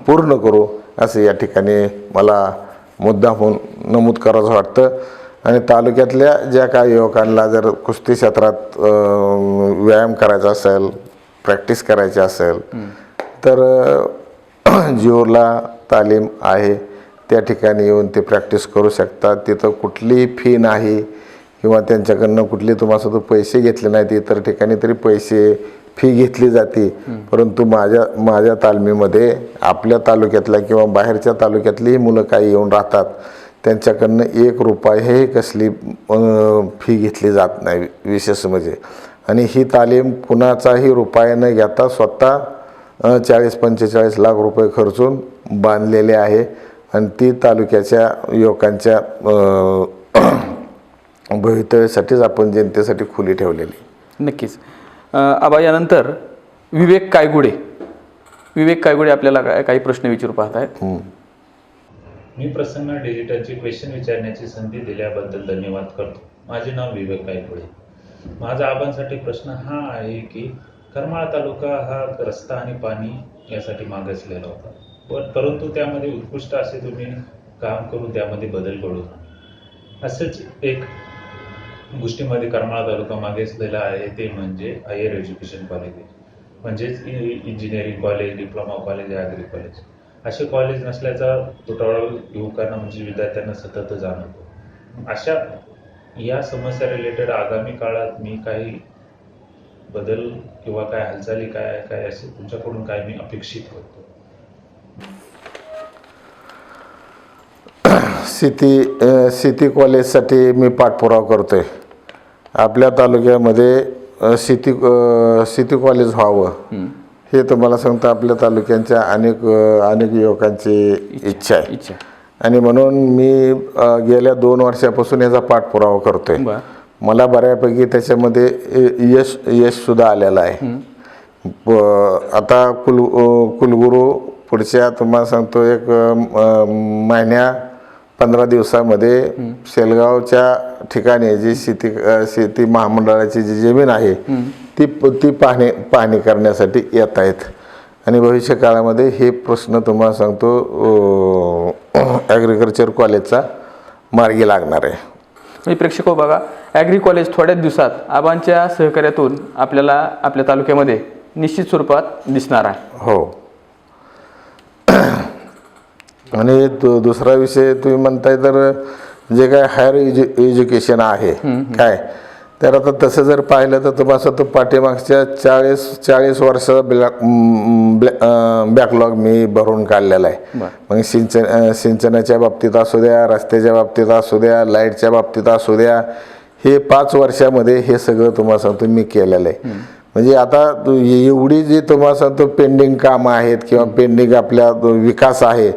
S2: पूर्ण करू असं या ठिकाणी मला मुद्दामून नमूद करावंसं वाटतं. आणि तालुक्यातल्या ज्या काही युवकांना जर कुस्ती क्षेत्रात व्यायाम करायचा असेल, प्रॅक्टिस करायची असेल तर जीवरला तालीम आहे, त्या ठिकाणी येऊन ते प्रॅक्टिस करू शकतात. तिथं कुठलीही फी नाही किंवा त्यांच्याकडनं कुठले तुम्हाला सुद्धा पैसे घेतले नाहीत. इतर ठिकाणी तरी फी घेतली जाते, परंतु माझ्या तालमीमध्ये आपल्या तालुक्यातल्या किंवा बाहेरच्या तालुक्यातलीही मुलं काही येऊन राहतात, त्यांच्याकडनं 1 रुपयाही कसली फी घेतली जात नाही विशेष म्हणजे. आणि ही तालीम कुणाचाही रुपया न घेता स्वतः 40-45 लाख रुपये खर्चून बांधलेले आहे आणि ती तालुक्याच्या युवकांच्या भवितव्यासाठीच आपण जनतेसाठी खुली ठेवलेली.
S1: नक्कीच. आबा, यानंतर विवेक कायगुडे आपल्याला काही प्रश्न विचारू पाहत आहेत.
S9: मी प्रसन्न डिजिटलची क्वेश्चन विचारण्याची संधी दिल्याबद्दल धन्यवाद करतो. माझे नाव विवेक कायगुडे. माझा आबांसाठी प्रश्न हा आहे की करमाळा तालुका हा रस्ता आणि पाणी यासाठी मागासलेला होता, परंतु त्यामध्ये उत्कृष्ट असे तुम्ही काम करून त्यामध्ये बदल घडवून असेच एक गोष्टीमध्ये करमाळा तालुका मागासलेला आहे, ते म्हणजे हायर एज्युकेशन कॉलेज, म्हणजेच engineering college, diploma college, agri college. असे कॉलेज नसल्याचा तुटवडा युवकांना म्हणजे विद्यार्थ्यांना सतत जाणवतो. अशा या समस्या रिलेटेड आगामी काळात मी काही बदल किंवा काय हालचाली काय असे तुमच्याकडून काय मी अपेक्षित होतो?
S2: सिटी कॉलेजसाठी मी पाठपुरावा करतोय. आपल्या तालुक्यामध्ये सिटी कॉलेज व्हावं हे तुम्हाला सांगतो आपल्या तालुक्यांच्या अनेक युवकांची इच्छा आहे. आणि म्हणून मी गेल्या 2 वर्षापासून याचा पाठपुरावा करतोय. मला बऱ्यापैकी त्याच्यामध्ये यश सुद्धा आलेलं आहे. आता कुलगुरू पुढच्या तुम्हाला सांगतो एक महिन्या 15 दिवसामध्ये शेलगावच्या ठिकाणी जी शेती महामंडळाची जी जमीन आहे ती पाहणी करण्यासाठी येत आहेत. आणि भविष्य काळामध्ये हे प्रश्न तुम्हाला सांगतो ॲग्रिकल्चर कॉलेजचा मार्गी लागणार आहे.
S1: म्हणजे प्रेक्षक बघा, ॲग्री कॉलेज थोड्याच दिवसात आबांच्या सहकार्यातून आपल्याला आपल्या तालुक्यामध्ये निश्चित स्वरूपात दिसणार आहे.
S2: हो. आणि दुसरा विषय तुम्ही म्हणताय तर जे काय हायर एज्युकेशन आहे काय, तर आता तसं जर पाहिलं तर तुम्हाला तो पाठीमागच्या 40 वर्षाचा बॅकलॉग मी भरून काढलेला आहे. मग सिंचनाच्या बाबतीत असू द्या, रस्त्याच्या बाबतीत असू द्या, लाईटच्या बाबतीत असू द्या, हे 5 वर्षामध्ये हे सगळं तुम्हाला सांगतो मी केलेलं आहे. म्हणजे आता एवढी जी तुम्हाला सांगतो पेंडिंग कामं आहेत किंवा पेंडिंग आपल्या विकास आहे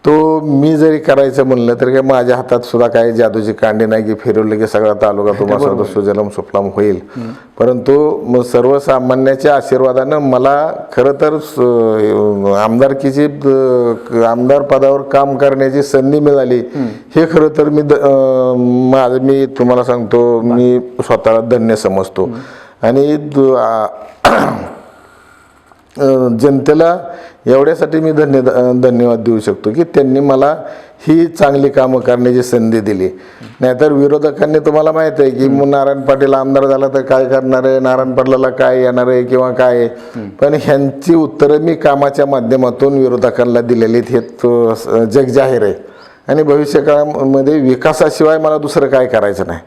S2: तो मी जरी करायचं म्हणलं तर काय माझ्या हातात सुद्धा काही जादूची कांडी नाही की फिरवलं की सगळा तालुका तुम्हाला सांगतो सुजलम सुफलाम होईल. परंतु सर्वसामान्याच्या आशीर्वादानं मला खरं तर आमदारकीची आमदार पदावर काम करण्याची संधी मिळाली हे खरं तर मी तुम्हाला सांगतो मी स्वतःला धन्य समजतो. आणि जनतेला एवढ्यासाठी मी धन्यवाद देऊ शकतो की त्यांनी मला ही चांगली कामं करण्याची संधी दिली. नाहीतर विरोधकांनी तुम्हाला माहीत आहे की नारायण पाटील आमदार झाला तर काय करणार आहे, नारायण पाटलाला काय येणार आहे किंवा काय आहे, पण ह्यांची उत्तरं मी कामाच्या माध्यमातून विरोधकांना दिलेली हे जग जाहीर आहे. आणि भविष्य काळामध्ये विकासाशिवाय मला दुसरं काय करायचं नाही.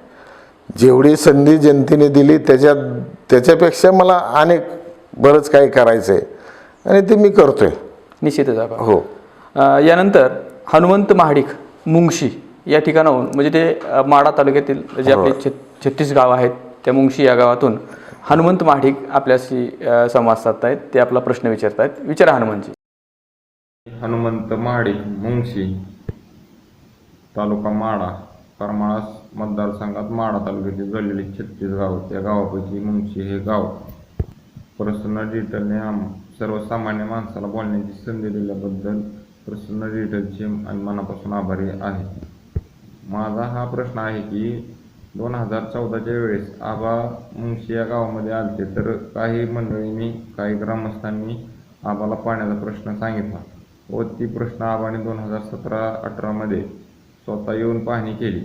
S2: जेवढी संधी जनतेने दिली त्याच्यापेक्षा मला बरंच काही करायचं आहे आणि ते मी करतोय
S1: निश्चितच.
S2: हो.
S1: यानंतर हनुमंत महाडिक मुंगशी या ठिकाणाहून म्हणजे ते माढा तालुक्यातील जे आपले 36 गाव आहेत त्या मुंगशी या गावातून हनुमंत महाडिक आपल्याशी संवाद साधत आहेत. ते आपला प्रश्न विचारत आहेत. विचारा हनुमंतजी.
S10: हनुमंत महाडिक मुंगशी तालुका माढा करमाळा मतदारसंघात माढा तालुक्यातील जळलेली 36 गाव, त्या गावापैकी मुंगशी हे गाव. प्रसन्न डिजिटलने सर्वसामान्य माणसाला बोलण्याची संधी दिल्याबद्दल प्रसन्न डिजिटलचे आणि मनापासून आभारी आहे. माझा हा प्रश्न आहे की 2014च्या वेळेस आबा मुंगशी या गावामध्ये आलते तर काही मंडळींनी काही ग्रामस्थांनी आबाला पाण्याचा प्रश्न सांगितला व ती प्रश्न आबाने 2017-18मध्ये स्वतः येऊन पाहणी केली.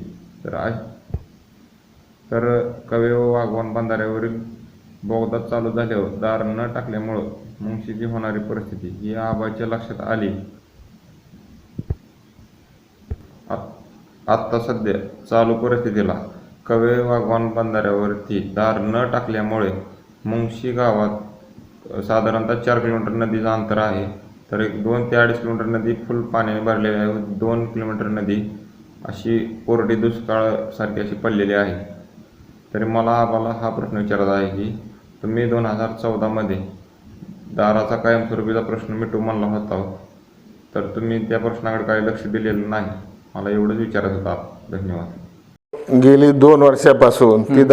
S10: तर कवे व वाघवान बंधाऱ्यावरील बोगदा चालू झाल्यावर दार न टाकल्यामुळं मुंगशीची होणारी परिस्थिती ही आबाच्या लक्षात आली. आत्ता सध्या चालू परिस्थितीला कवे वाघवान बंधाऱ्यावरती दार न टाकल्यामुळे मुंगशी गावात साधारणतः 4 किलोमीटर नदीचं अंतर आहे. तर 2 ते 2.5 किलोमीटर नदी फुल पाण्याने भरलेली आहे. 2 किलोमीटर नदी अशी कोरडी दुष्काळासारखी अशी पडलेली आहे. तरी मला आबाला हा प्रश्न विचारायचा आहे की तुम्ही 2014मध्ये दाराचा कायमस्वरूपीचा प्रश्न मिटू म्हणला होता तर तुम्ही त्या प्रश्नाकडे काही लक्ष दिलेलं नाही. मला एवढंच विचारायचं होतं. धन्यवाद.
S2: गेली 2 वर्षापासून ती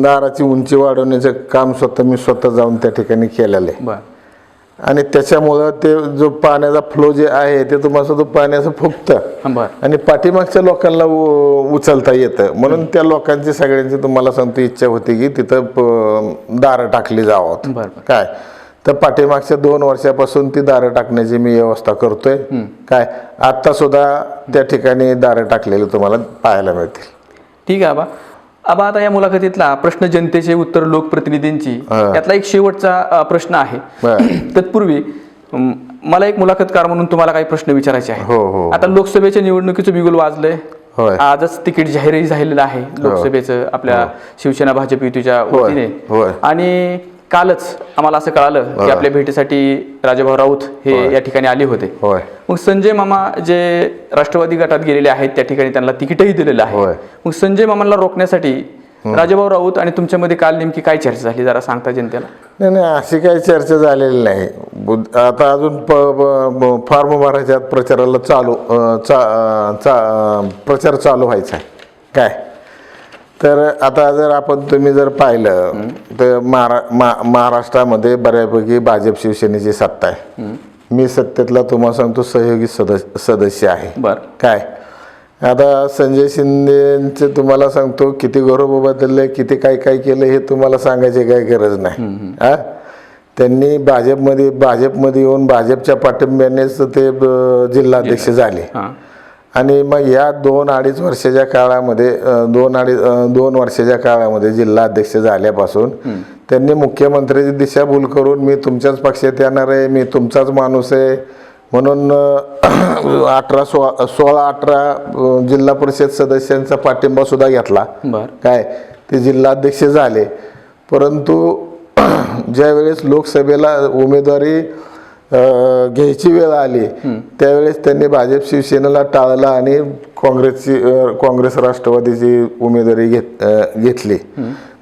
S2: दाराची उंची वाढवण्याचं काम मी स्वतः जाऊन त्या ठिकाणी केलेलं आहे. आणि त्याच्यामुळं ते जो पाण्याचा फ्लो जे आहे ते तुम्हाला सुद्धा पाण्याचं फुगतं आणि पाठीमागच्या लोकांना उचलता येतं. म्हणून त्या लोकांची सगळ्यांची तुम्हाला सांगतो इच्छा होती की तिथं दारं टाकली जावं. काय तर पाठीमागच्या 2 वर्षापासून ती दारं टाकण्याची मी व्यवस्था करतोय. काय आत्ता सुद्धा त्या ठिकाणी दारं टाकलेली तुम्हाला पाहायला मिळतील.
S1: ठीक आहे आबा. आता या मुलाखतीतला प्रश्न जनतेचे उत्तर लोकप्रतिनिधींची यातला एक शेवटचा प्रश्न आहे. तत्पूर्वी मला एक मुलाखतकार म्हणून तुम्हाला काही प्रश्न विचारायचे
S2: हो, हो.
S1: आहे. आता लोकसभेच्या निवडणुकीचं बिगुल वाजलंय.
S2: होय.
S1: आजच तिकीट जाहीरही झालेलं आहे लोकसभेचं आपल्या शिवसेना भाजप युतीच्या वतीने.
S2: होय.
S1: आणि कालच आम्हाला असं कळालं की आपल्या भेटीसाठी राजाभाऊ राऊत हे या ठिकाणी आले होते.
S2: होय.
S1: मग संजय मामा जे राष्ट्रवादी गटात गेलेले आहेत त्या ठिकाणी त्यांना तिकीटही दिलेलं आहे.
S2: होय.
S1: मग संजय मामांना रोखण्यासाठी राजाभाऊ राऊत आणि तुमच्यामध्ये काल नेमकी काय चर्चा झाली जरा सांगता जनतेला?
S2: नाही, अशी काही चर्चा झालेली नाही. आता अजून फॉर्म भरायच्यात, प्रचाराला प्रचार चालू व्हायचा आहे काय. तर आता जर तुम्ही जर पाहिलं तर महाराष्ट्रामध्ये बऱ्यापैकी भाजप शिवसेनेची सत्ता आहे. मी सत्तेतला तुम्हाला सांगतो सहयोगी सदस्य आहे.
S1: बरं.
S2: काय आता संजय शिंदेचे तुम्हाला सांगतो किती गौरव बदलले, किती काय काय केलं हे तुम्हाला सांगायची काही गरज नाही. त्यांनी भाजपमध्ये येऊन भाजपच्या पाठिंब्यानेच ते जिल्हाध्यक्ष झाले. आणि मग या 2-2.5 वर्षाच्या काळामध्ये 2 वर्षाच्या काळामध्ये जिल्हाध्यक्ष झाल्यापासून त्यांनी मुख्यमंत्र्याची दिशाभूल करून मी तुमच्याच पक्षात येणार आहे, मी तुमचाच माणूस आहे म्हणून 16-18 जिल्हा परिषद सदस्यांचा पाठिंबा सुद्धा घेतला. काय ते जिल्हाध्यक्ष झाले. परंतु ज्यावेळेस लोकसभेला उमेदवारी घ्यायची वेळ आली त्यावेळेस त्यांनी भाजप शिवसेनेला टाळलं आणि काँग्रेस राष्ट्रवादीची उमेदवारी घेतली.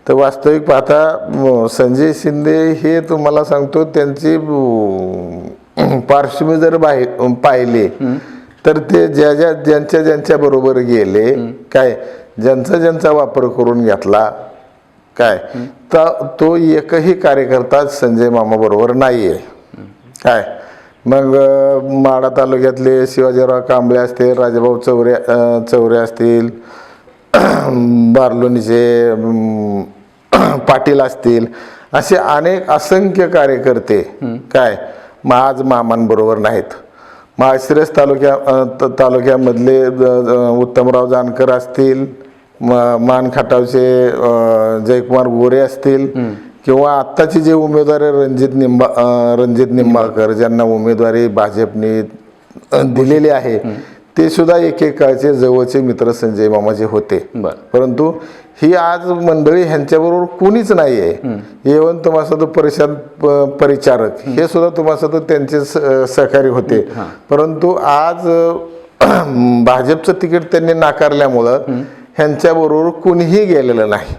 S2: तर वास्तविक पाहता संजय शिंदे हे तुम्हाला सांगतो त्यांची पार्श्वभूमी जर पाहिली तर ते ज्यांच्या बरोबर गेले काय, ज्यांचा वापर करून घेतला काय, तो एकही कार्यकर्ता संजय मामा बरोबर नाहीये काय. मग माढा तालुक्यातले शिवाजीराव कांबळे असतील, राजाभाऊ चौरे असतील, बारलोणीचे पाटील असतील, असे असंख्य कार्यकर्ते काय आज मामांबरोबर नाहीत. माळशिरस तालुक्यामधले उत्तमराव जानकर असतील, मान खटावचे जयकुमार गोरे असतील, किंवा आत्ताचे जे उमेदवार रणजित निंबाळकर ज्यांना उमेदवारी भाजपने दिलेली आहे ते सुद्धा एकेकाळचे जवळचे मित्र संजय मामाचे होते. परंतु ही आज मंडळी ह्यांच्याबरोबर कोणीच नाही आहे. इव्हन तुम्हाला परिचारक हे सुद्धा तुम्हाला त्यांचे सहकारी होते. परंतु आज भाजपचं तिकीट त्यांनी नाकारल्यामुळं ह्यांच्याबरोबर कोणीही गेलेलं नाही.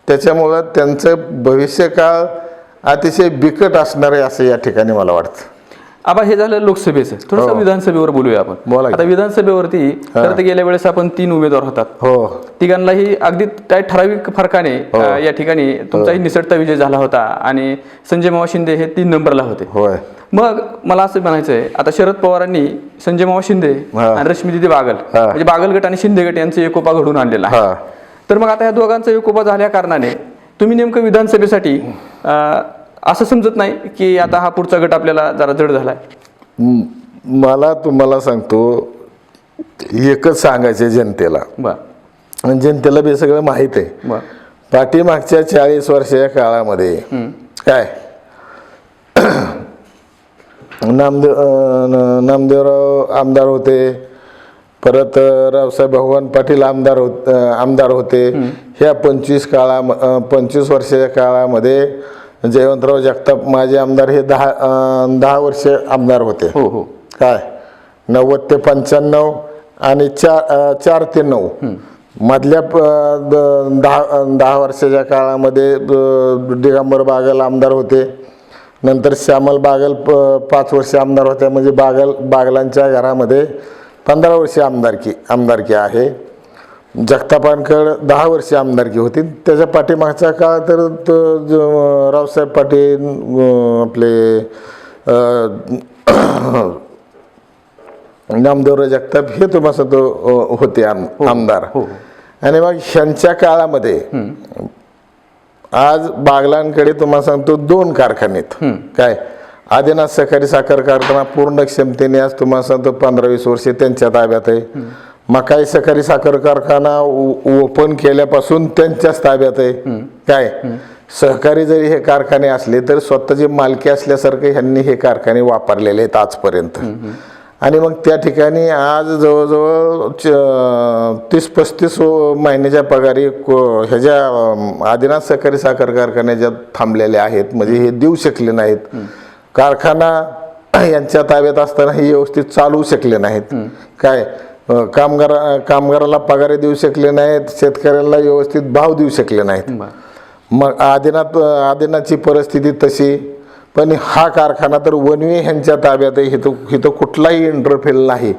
S2: त्याच्यामुळं त्यांचं भविष्यकाळ अतिशय बिकट असणार आहे असं या ठिकाणी मला वाटतं.
S1: आबा हे झालं लोकसभेचं. थोडंसं विधानसभेवर बोलूया आपण. आता विधानसभेवरती तर गेल्या वेळेस आपण 3 उमेदवार होतात. तिघांनाही अगदी काही ठराविक फरकाने या ठिकाणी तुमचाही निसटता विजय झाला होता आणि संजय मामा शिंदे हे 3 नंबरला होते. मग मला असं म्हणायचंय आता शरद पवारांनी संजय मामा शिंदे आणि रश्मीदिदी बागल म्हणजे बागल गट आणि शिंदे गट यांचे एकोपा घडून आणलेला आहे. तर मग आता या दोघांचा एकोपा झाल्या कारणाने तुम्ही नेमकं विधानसभेसाठी असं समजत नाही की आता हा पुढचा गट आपल्याला जरा जड झालाय?
S2: मला तुम्हाला सांगतो एकच सांगायचे जनतेला, जनतेला बी सगळं माहीत आहे. पाठीमागच्या 40 वर्षाच्या काळामध्ये काय नामदेवराव आमदार होते, परत रावसाहेब भगवान पाटील आमदार होते. ह्या 25 वर्षाच्या काळामध्ये जयवंतराव जगताप माझे आमदार हे 10 वर्ष आमदार होते. काय 90 ते 95 आणि 4 ते 9 मधल्या 10 वर्षाच्या काळामध्ये दिगंबर बागल आमदार होते. नंतर श्यामल बागल 5 वर्ष आमदार होत्या. म्हणजे बागलांच्या घरामध्ये 15 वर्ष आमदारकी आहे. जगतापांकडे 10 वर्ष आमदारकी होती. त्याच्या पाठीमागचा काळ तर रावसाहेब पाटील आपले नामदेवराव जगताप हे तुम्हाला होते आमदार. आणि मग ह्यांच्या काळामध्ये आज बागलांकडे तुम्हाला सांगतो 2 कारखाने काय आदिनाथ सहकारी साखर कारखाना पूर्ण क्षमतेने आज तुम्हाला सांगतो 15-20 वर्षे त्यांच्या ताब्यात आहे. मकाई सहकारी साखर कारखाना ओपन केल्यापासून त्यांच्याच ताब्यात आहे. काय सहकारी जरी हे कारखाने असले तरी स्वतःची मालकी असल्यासारखे ह्यांनी हे कारखाने वापरलेले आहेत आजपर्यंत. आणि मग त्या ठिकाणी आज जवळजवळ 30-35 महिन्याच्या पगारी ह्याच्या आदिनाथ सहकारी साखर कारखान्याच्या थांबलेल्या आहेत, म्हणजे हे देऊ शकले नाहीत. कारखाना यांच्या ताब्यात असताना हे व्यवस्थित चालवू शकले नाहीत. काय कामगाराला पगारी देऊ शकले नाहीत, शेतकऱ्याला व्यवस्थित भाव देऊ शकले नाहीत. मग आदिनाथची परिस्थिती तशी. पण हा कारखाना तर वनवे ह्यांच्या ताब्यात आहे, हिथं कुठलाही इंटरफेल नाही.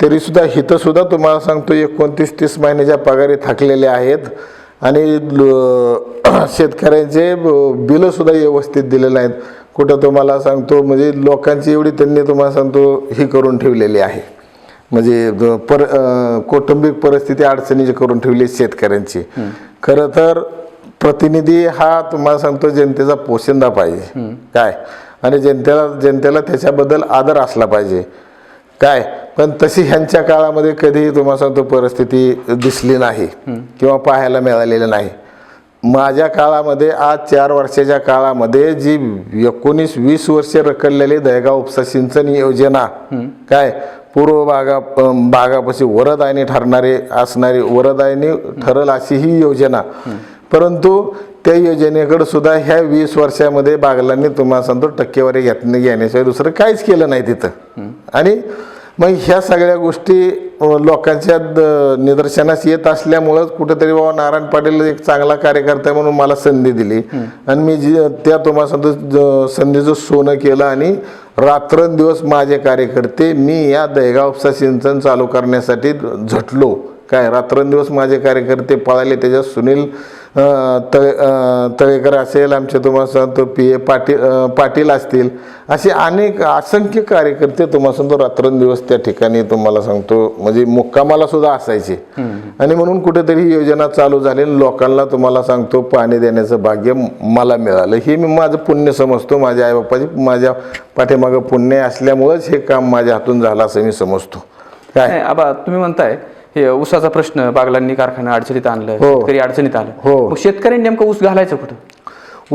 S2: तरी सुद्धा हिथं सुद्धा तुम्हाला सांगतो 29-30 महिन्याच्या पगारी थकलेले आहेत आणि शेतकऱ्यांचे बिलं सुद्धा व्यवस्थित दिले नाहीत. कुठं तुम्हाला सांगतो म्हणजे लोकांची एवढी त्यांनी तुम्हाला सांगतो ही करून ठेवलेली आहे, म्हणजे कौटुंबिक परिस्थिती अडचणीची करून ठेवली शेतकऱ्यांची. खरं तर प्रतिनिधी हा तुम्हाला सांगतो जनतेचा पोशिंदा पाहिजे काय, आणि जनतेला त्याच्याबद्दल आदर असला पाहिजे काय. पण तशी ह्यांच्या काळामध्ये कधीही तुम्हाला सांगतो परिस्थिती दिसली नाही किंवा पाहायला मिळालेली नाही. माझ्या काळामध्ये आज 4 वर्षाच्या काळामध्ये जी 19-20 वर्षे रखडलेली दहेगाव उपसा सिंचन योजना काय पूर्व भागापाशी वरदायिनी असणारी वरदायिनी ठरल अशी ही योजना. परंतु त्या योजनेकडे सुद्धा ह्या 20 वर्षामध्ये बागलांनी तुम्हाला सांगतो टक्केवारी घेण्याशिवाय दुसरं काहीच केलं नाही तिथं. आणि मग ह्या सगळ्या गोष्टी लोकांच्या निदर्शनास येत असल्यामुळंच कुठेतरी बाबा नारायण पाटील एक चांगला कार्यकर्ता म्हणून मला संधी दिली आणि मी त्या तुम्हाला सांगतो संधीचं सोनं केलं. आणि रात्रंदिवस माझे कार्यकर्ते मी या दहेगाव उपसा सिंचन चालू करण्यासाठी झटलो काय. रात्रंदिवस माझे कार्यकर्ते पळाले. त्याच्यात सुनील तळेकर असेल, आमचे तुम्हाला सांगतो PA पाटील असतील, असे असंख्य कार्यकर्ते तुम्हाला सांगतो रात्रंदिवस त्या ठिकाणी तुम्हाला सांगतो म्हणजे मुक्कामाला सुद्धा असायचे. आणि म्हणून कुठेतरी ही योजना चालू झाली, लोकांना तुम्हाला सांगतो पाणी देण्याचं भाग्य मला मिळालं. हे मी माझं पुण्य समजतो. माझ्या आईबापाची माझ्या पाठीमागं पुण्य असल्यामुळंच हे काम माझ्या हातून झालं असं मी समजतो काय.
S1: आबा तुम्ही म्हणताय हे ऊसाचा प्रश्न बागलांनी कारखाना अडचणीत आणलं, शेतकरी अडचणीत आलं. मग शेतकऱ्यांनी नेमकं ऊस घालायचं कुठं?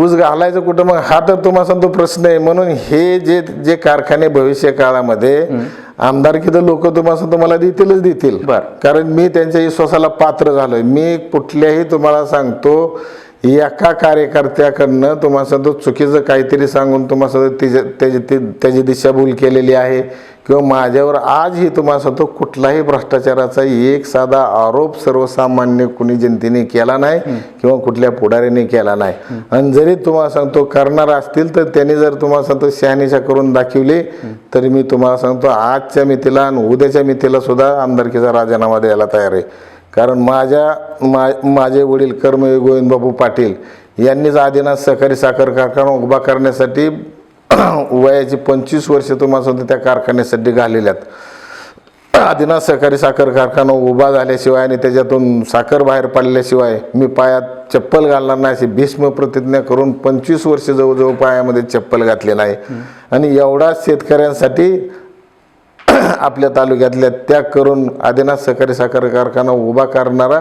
S2: ऊस घालायचं कुठं? मग हा तर तुम्हाला सांगतो प्रश्न आहे. म्हणून हे जे कारखाने भविष्य काळामध्ये आमदारकी तर लोक तुम्हाला सांगतो मला देतील, कारण मी त्यांच्या विश्वासाला पात्र झालोय. मी कुठल्याही तुम्हाला सांगतो एका कार्यकर्त्याकडनं तुम्हाला सांगतो चुकीचं काहीतरी सांगून तुम्हाला सांगतो त्याची दिशाभूल केलेली आहे किंवा माझ्यावर आजही तुम्हाला सांगतो कुठलाही भ्रष्टाचाराचा एक साधा आरोप सर्वसामान्य कुणी जनतेने केला नाही किंवा कुठल्या पुढाऱ्याने केला नाही. आणि जरी तुम्हाला सांगतो करणार असतील तर त्यांनी जर तुम्हाला सांगतो शहानिशा करून दाखवली तरी मी तुम्हाला सांगतो आजच्या मितीला आणि उद्याच्या मितीला सुद्धा आमदारकीचा राजीनामा द्यायला तयार आहे. कारण माझे वडील कर्मवीर गोविंदबाबू पाटील यांनीच आदिनाथ सहकारी साखर कारखाना उभा करण्यासाठी वयाची 25 वर्षे तुम्हाला सांगतो त्या कारखान्यासाठी घाललेल्यात. आदिनाथ सहकारी साखर कारखाना उभा झाल्याशिवाय आणि त्याच्यातून साखर बाहेर पडल्याशिवाय मी पायात चप्पल घालणार नाही अशी भीष्म प्रतिज्ञा करून 25 वर्ष जवळजवळ पायामध्ये चप्पल घातली नाही. आणि एवढाच शेतकऱ्यांसाठी आपल्या तालुक्यातल्या त्याग करून आदिनाथ सहकारी साखर कारखाना उभा करणारा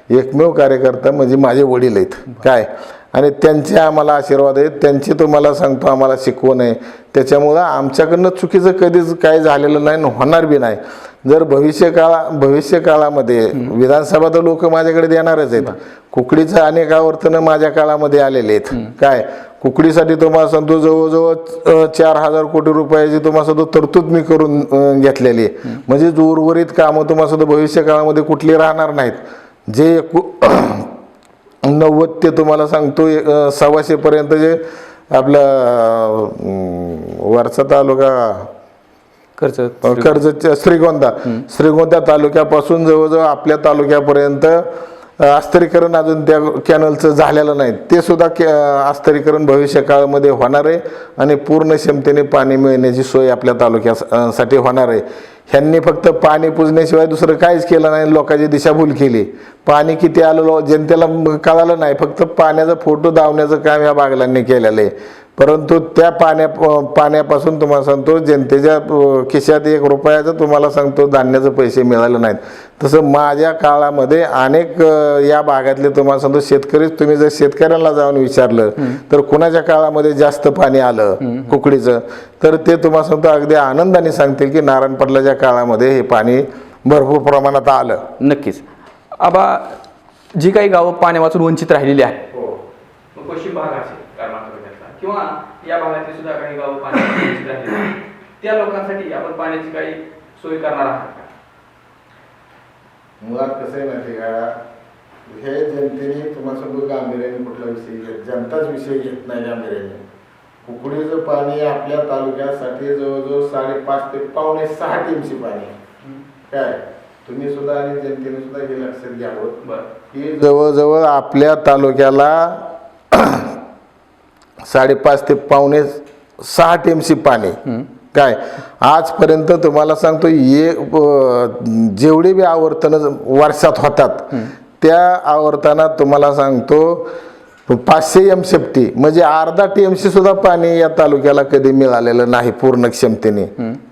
S2: एकमेव कार्यकर्ता म्हणजे माझे वडील आहेत काय. आणि त्यांचे आम्हाला आशीर्वाद आहेत, त्यांची तुम्हाला सांगतो आम्हाला शिकवण आहे. त्याच्यामुळं आमच्याकडनं चुकीचं कधीच काय झालेलं नाही, होणार बी नाही. जर भविष्य काळामध्ये विधानसभा तर लोक माझ्याकडे देणारच आहेत. कुकडीचं अनेक आवर्तनं माझ्या काळामध्ये आलेले आहेत काय. कुकडीसाठी तुम्हाला सांगतो जवळजवळ 4,000 कोटी रुपयाची तुम्हाला सांगतो तरतूद मी करून घेतलेली आहे. म्हणजे उर्वरित कामं तुम्हाला सांगतो भविष्य काळामध्ये कुठली राहणार नाहीत. जे 90 ते तुम्हाला सांगतो 125 पर्यंत जे आपला वरचा तालुका कर्जतच्या श्रीगोंदा तालुक्यापासून जवळजवळ आपल्या तालुक्यापर्यंत अस्तरीकरण अजून त्या कॅनलचं झालेलं नाही. ते सुद्धा अस्तरीकरण भविष्य काळामध्ये होणार आहे आणि पूर्ण क्षमतेने पाणी मिळण्याची सोय आपल्या तालुक्यासाठी होणार आहे. ह्यांनी फक्त पाणी पुजण्याशिवाय दुसरं काहीच केलं नाही, लोकांची दिशाभूल केली. पाणी किती आलं जनतेला कळालं नाही, फक्त पाण्याचा फोटो दावण्याचं काम ह्या बागलांनी केलेलं आहे. परंतु त्या पाण्यापासून तुम्हाला सांगतो जनतेच्या खिशात 1 रुपयाचं तुम्हाला सांगतो धान्याचे पैसे मिळाले नाहीत. तसं माझ्या काळामध्ये अनेक या भागातले तुम्हाला सांगतो शेतकरीच, तुम्ही जर शेतकऱ्यांना जाऊन विचारलं तर कुणाच्या काळामध्ये जास्त पाणी आलं कुकडीचं, तर ते तुम्हाला सांगतो अगदी आनंदाने सांगतील की नारायण पाटलाच्या काळामध्ये हे पाणी भरपूर प्रमाणात आलं.
S1: नक्कीच. आबा, जी काही गावं पाण्या वाचून वंचित राहिलेली आहेत, पश्चिम भागाचे किंवा या भागातली सुद्धा काही गावं पाण्यावाचून वंचित राहिलेली आहेत, त्या लोकांसाठी आपण पाण्याची काही सोय करणार आहात का?
S2: मुळात कसं आहे माहिती का, हे जनतेने तुम्हाला सांगतो गांभीर्याने कुठला विषय घेत, जनताच विषय घेत नाही गांभीर्याने. कुकडीचं पाणी आपल्या तालुक्यासाठी जवळजवळ 5.5 ते पावणे 6 टीमची पाणी आहे. काय तुम्ही सुद्धा आणि जनतेने सुद्धा हे लक्षात घ्यावं की जवळजवळ आपल्या तालुक्याला 5.5 ते पावणे 6 टीमची पाणी. काय आजपर्यंत तुम्हाला सांगतो जेवढे बी आवर्तन वर्षात होतात त्या आवर्तनात तुम्हाला सांगतो 500 MCFT म्हणजे अर्धा TMC सुद्धा पाणी या तालुक्याला कधी मिळालेलं नाही पूर्ण क्षमतेने.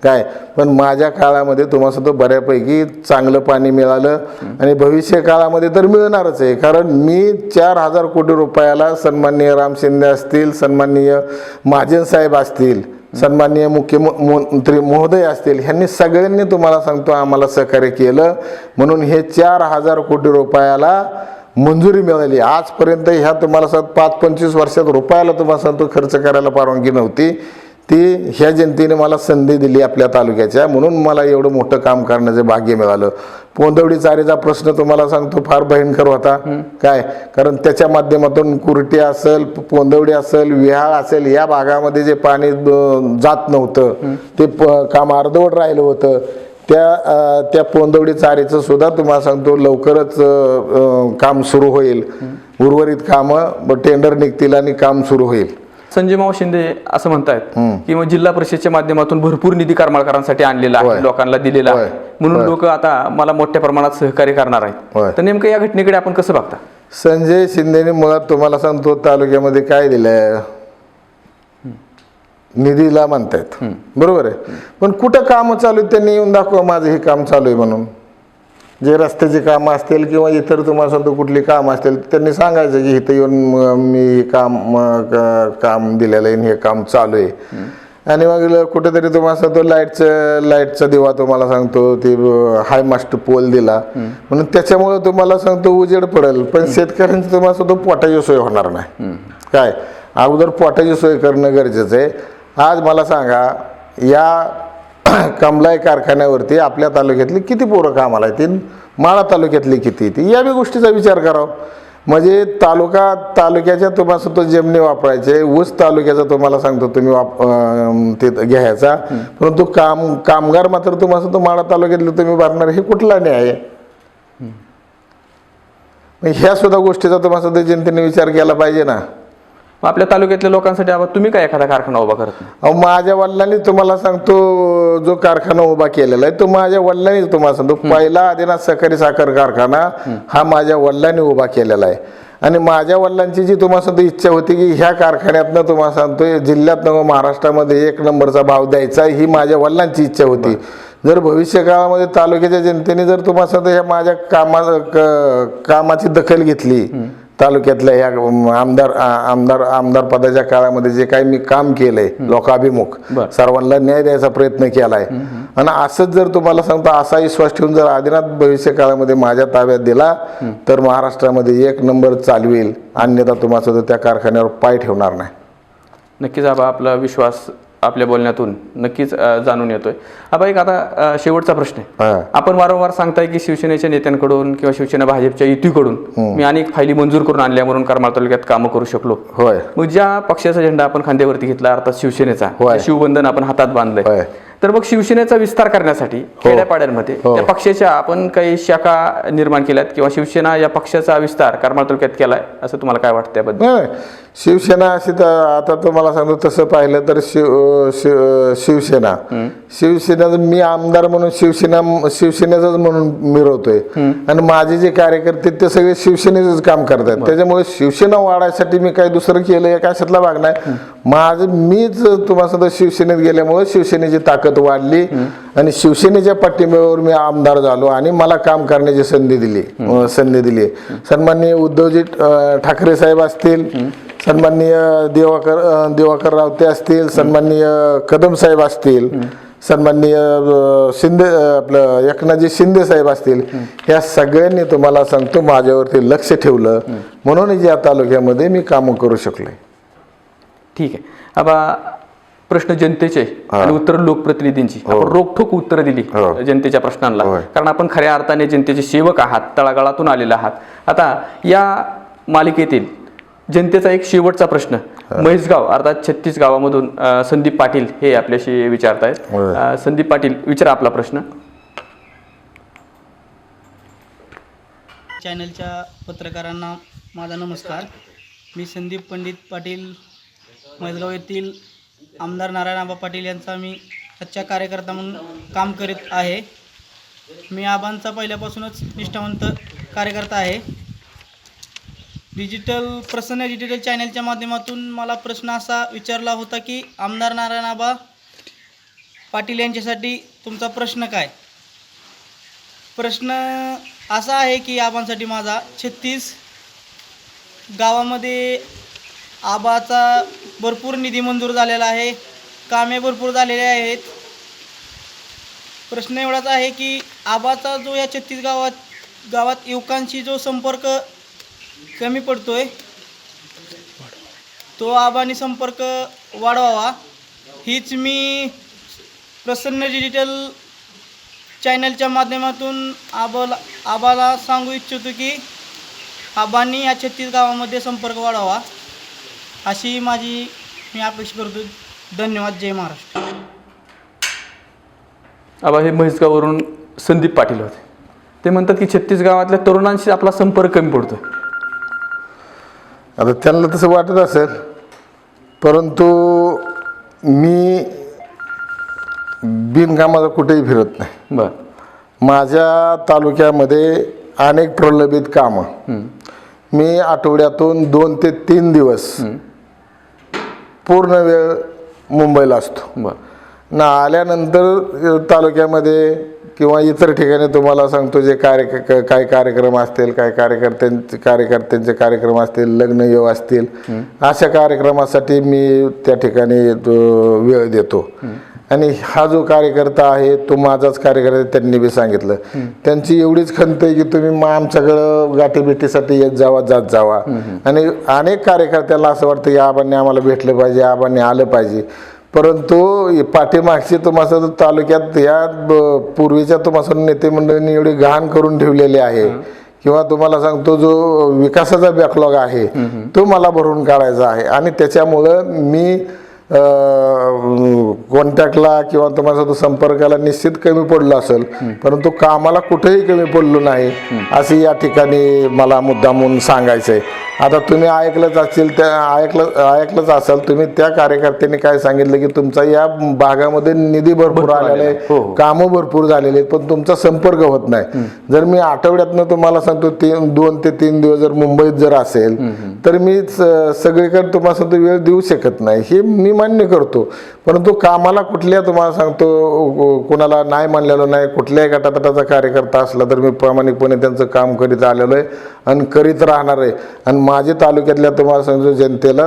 S2: काय पण माझ्या काळामध्ये तुम्हाला सांगतो बऱ्यापैकी चांगलं पाणी मिळालं आणि भविष्य काळामध्ये तर मिळणारच आहे. कारण मी 4,000 कोटी रुपयाला सन्माननीय राम शिंदे असतील, सन्माननीय महाजन साहेब असतील, सन्माननीय मुख्यमंत्री महोदय असतील, ह्यांनी सगळ्यांनी तुम्हाला सांगतो आम्हाला सहकार्य केलं म्हणून हे 4,000 कोटी रुपयाला मंजुरी मिळाली. आजपर्यंत ह्या तुम्हाला 5-25 वर्षात रुपयाला तुम्हाला सांगतो खर्च करायला परवानगी नव्हती. ती ह्या जनतेने मला संधी दिली आपल्या तालुक्याच्या, म्हणून मला एवढं मोठं काम करण्याचं भाग्य मिळालं. पोंदवडी चारीचा प्रश्न तुम्हाला सांगतो फार भयंकर होता. काय कारण त्याच्या माध्यमातून कुरटी असेल, पोंदवडी असेल, विहाळ असेल, या भागामध्ये जे पाणी जात नव्हतं ते काम अर्धवट राहिलं होतं. त्या पोंदवडी चारीचं सुद्धा तुम्हाला सांगतो लवकरच काम सुरू होईल. उर्वरित कामं टेंडर निघतील आणि काम सुरू होईल.
S1: संजय माव शिंदे असं म्हणतायत की मग जिल्हा परिषदेच्या माध्यमातून भरपूर निधी करमाळकरांसाठी आणलेला आहे, लोकांना दिलेला आहे, म्हणून लोक आता मला मोठ्या प्रमाणात सहकार्य करणार आहेत. तर नेमकं या घटनेकडे आपण कसं बघता?
S2: संजय शिंदेने मुळात तुम्हाला सांगतो तालुक्यामध्ये काय दिलंय, निधीला म्हणतायत, बरोबर आहे, पण कुठं कामं चालू आहेत त्यांनी येऊन दाखवा माझं हे काम चालू आहे म्हणून. जे रस्त्याची कामं असतील किंवा इतर तुम्हाला सांगतो कुठली कामं असतील त्यांनी सांगायचं की इथं येऊन मी हे काम दिलेलं आहे, हे काम चालू आहे. आणि मग कुठेतरी तुम्हाला सांगतो लाईटचा दिवा तुम्हाला सांगतो ते हाय मास्ट पोल दिला म्हणून त्याच्यामुळे तुम्हाला सांगतो उजेड पडेल, पण शेतकऱ्यांची तुम्हाला सांगतो पोटाची सोय होणार नाही. काय अगोदर पोटाची सोय करणं गरजेचं आहे. आज मला सांगा या कमलाई कारखान्यावरती आपल्या तालुक्यातली किती पोरं कामाला येतील, माळा तालुक्यातली किती येतील, या बी गोष्टीचा विचार करावा. म्हणजे तालुक्याच्या तुम्हाला सांगतो जमिनी वापरायचे, ऊस तालुक्याचा तुम्हाला सांगतो तुम्ही ते घ्यायचा, परंतु कामगार मात्र तुम्हाला सांगतो माळा तालुक्यातले तुम्ही भरणार, हे कुठला न्याय आहे? ह्या सुद्धा गोष्टीचा तुम्हाला सांगतो जनतेने विचार केला पाहिजे ना.
S1: आपल्या तालुक्यातल्या लोकांसाठी तुम्ही काय एखादा कारखाना उभा करत नाही?
S2: माझ्या वडिलांनी तुम्हाला सांगतो जो कारखाना उभा केलेला आहे तो माझ्या वडिलांनी तुम्हाला सांगतो पहिला आदिनाथ सहकारी साखर कारखाना हा माझ्या वडिलांनी उभा केलेला आहे. आणि माझ्या वडिलांची जी तुम्हाला सांगतो इच्छा होती की ह्या कारखान्यातनं तुम्हाला सांगतो जिल्ह्यातनं महाराष्ट्रामध्ये 1 नंबरचा भाव द्यायचा, ही माझ्या वडिलांची इच्छा होती. जर भविष्य काळामध्ये तालुक्याच्या जनतेने जर तुम्हाला सांगतो ह्या माझ्या कामाची दखल घेतली, तालुक्यातल्या या आमदार पदाच्या काळामध्ये जे काही मी काम केलंय लोकाभिमुख, सर्वांना न्याय द्यायचा प्रयत्न केलाय, आणि असंच जर तुम्हाला सांगतो असा विश्वास ठेवून जर आदिनाथ भविष्य काळामध्ये माझ्या ताब्यात दिला तर महाराष्ट्रामध्ये 1 नंबर चालवेल, अन्यथा तुम्हाला सांगतो त्या कारखान्यावर पाय ठेवणार नाही.
S1: नक्कीच आबा, आपला विश्वास आपल्या बोलण्यातून नक्कीच जाणून येतोय. आबा एक आता शेवटचा प्रश्न आहे. आपण वारंवार सांगताय की शिवसेनेच्या नेत्यांकडून किंवा शिवसेना भाजपच्या युतीकडून मी अनेक फायली मंजूर करून आणल्या म्हणून करमाळ तालुक्यात कामं करू शकलो.
S2: होय.
S1: मग ज्या पक्षाचा झेंडा आपण खांद्यावरती घेतला अर्थात शिवसेनेचा, शिवबंधन आपण हातात बांधलंय, तर मग शिवसेनेचा विस्तार करण्यासाठी खेड्यापाड्यांमध्ये त्या पक्षाच्या आपण काही शाखा निर्माण केल्यात किंवा शिवसेना या पक्षाचा विस्तार करमाळ तालुक्यात केलाय असं तुम्हाला काय वाटतं त्याबद्दल?
S2: शिवसेना अशी तर आता तुम्हाला सांगतो तसं पाहिलं तर शिवसेना मी आमदार म्हणून शिवसेनेचाच म्हणून मिरवतोय आणि माझे जे कार्यकर्ते ते सगळे शिवसेनेचंच काम करतात. त्याच्यामुळे शिवसेना वाढायसाठी मी काही दुसरं केलं या कशातला भाग नाही. मीच तुम्हाला सांगतो शिवसेनेत गेल्यामुळे शिवसेनेची ताकद वाढली आणि शिवसेनेच्या पाठिंब्यावर मी आमदार झालो आणि मला काम करण्याची संधी दिली सन्माननीय उद्धवजी ठाकरे साहेब असतील, सन्माननीय दिवाकर रावते असतील, सन्माननीय कदम साहेब असतील, सन्माननीय आपलं एकनाथजी शिंदे साहेब असतील, ह्या सगळ्यांनी तुम्हाला सांगतो माझ्यावरती लक्ष ठेवलं म्हणून या तालुक्यामध्ये मी कामं करू शकलोय.
S1: ठीक आहे. आता प्रश्न जनतेचे आणि उत्तर लोकप्रतिनिधींची आपण रोखठोक उत्तर दिली जनतेच्या प्रश्नांना, कारण आपण खऱ्या अर्थाने जनतेचे सेवक आहात, तळागाळातून आलेले आहात. आता या मालिकेतील जनतेचा एक शेवटचा प्रश्न म्हैसगाव अर्थात 36 गावामधून संदीप पाटील हे आपल्याशी विचारतायत. संदीप पाटील, विचारा आपला प्रश्न.
S11: चॅनलच्या पत्रकारांना माझा नमस्कार. मी संदीप पंडित पाटील, म्हैसगाव येथील आमदार नारायण पाटील यांचा मी सच्चा कार्यकर्ता म्हणून काम करीत आहे. मी आबांचा पहिल्यापासूनच निष्ठावंत कार्यकर्ता आहे. प्रसन्न डिजिटल चॅनलच्या माध्यमातून मला प्रश्न असा विचारला होता की आमदार नारायण पाटील यांच्यासाठी तुमचा प्रश्न काय. प्रश्न असा आहे की आबांसाठी माझा 36 गावामध्ये आबाचा भरपूर निधी मंजूर झालेला आहे, कामे भरपूर झालेले आहेत. प्रश्न एवढाच आहे की आबाचा जो या 36 गावात युवकांशी जो संपर्क कमी पडतोय तो आबांनी संपर्क वाढवावा हीच मी प्रसन्न डिजिटल चॅनलच्या माध्यमातून आबाला सांगू इच्छितो की आबांनी या 36 गावामध्ये संपर्क वाढवावा अशी मी अपेक्षा करतो. धन्यवाद. जय महाराष्ट्र.
S1: आबा हे म्हैसगाववरून संदीप पाटील होते. ते म्हणतात की 36 गावातल्या तरुणांशी आपला संपर्क कमी पडतो.
S2: आता त्यांना तसं वाटत असेल, परंतु मी बिनकामाचं कुठेही फिरत नाही.
S1: बर.
S2: माझ्या तालुक्यामध्ये अनेक प्रलंबित कामं मी आठवड्यातून 2 ते 3 दिवस पूर्ण वेळ मुंबईला असतो.
S1: बर.
S2: ना आल्यानंतर तालुक्यामध्ये किंवा इतर ठिकाणी तुम्हाला सांगतो जे काय कार्यक्रम असतील, काय कार्यकर्त्यांचे कार्यक्रम असतील, लग्न असतील, अशा कार्यक्रमासाठी मी त्या ठिकाणी वेळ देतो. आणि हा जो कार्यकर्ता आहे तो माझाच कार्यकर्ता, त्यांनी बी सांगितलं. त्यांची एवढीच खंत आहे की तुम्ही आमच्याकडं गाठीभेटीसाठी जात जावा. आणि अनेक कार्यकर्त्याला असं वाटतं की आबांनी आम्हाला भेटलं पाहिजे, आबांनी आलं पाहिजे. परंतु पाठीमागची तुम्हाला तालुक्यात या पूर्वीच्या तुम्हाला नेते मंडळींनी एवढी घाण करून ठेवलेली आहे किंवा तुम्हाला सांगतो जो विकासाचा बॅकलॉग आहे तो मला भरून काढायचा आहे. आणि त्याच्यामुळं मी कॉन्टॅक्टला किंवा तुम्हाला संपर्काला निश्चित कमी पडलो असेल, परंतु कामाला कुठेही कमी पडलो नाही असे या ठिकाणी मला मुद्दामून सांगायचं आहे. आता तुम्ही ऐकलंच असाल तुम्ही त्या कार्यकर्त्यांनी काय सांगितलं की तुमचा या भागामध्ये निधी भरपूर आलेला आहे, कामं भरपूर झालेली आहेत, पण तुमचा संपर्क होत नाही. जर मी आठवड्यातनं तुम्हाला सांगतो 2 ते 3 दिवस जर मुंबईत जर असेल तर मी सगळीकडे तुम्हाला सांगतो वेळ देऊ शकत नाही, हे मी मान्य करतो. परंतु कामाला कुठल्या तुम्हाला सांगतो कोणाला नाही मानलेलं नाही. कुठल्याही गटातटाचा कार्यकर्ता असला तर मी प्रामाणिकपणे त्यांचं काम करीत आलेलो आहे आणि करीत राहणार आहे. आणि माझ्या तालुक्यातल्या तुम्हाला सांगतो जनतेला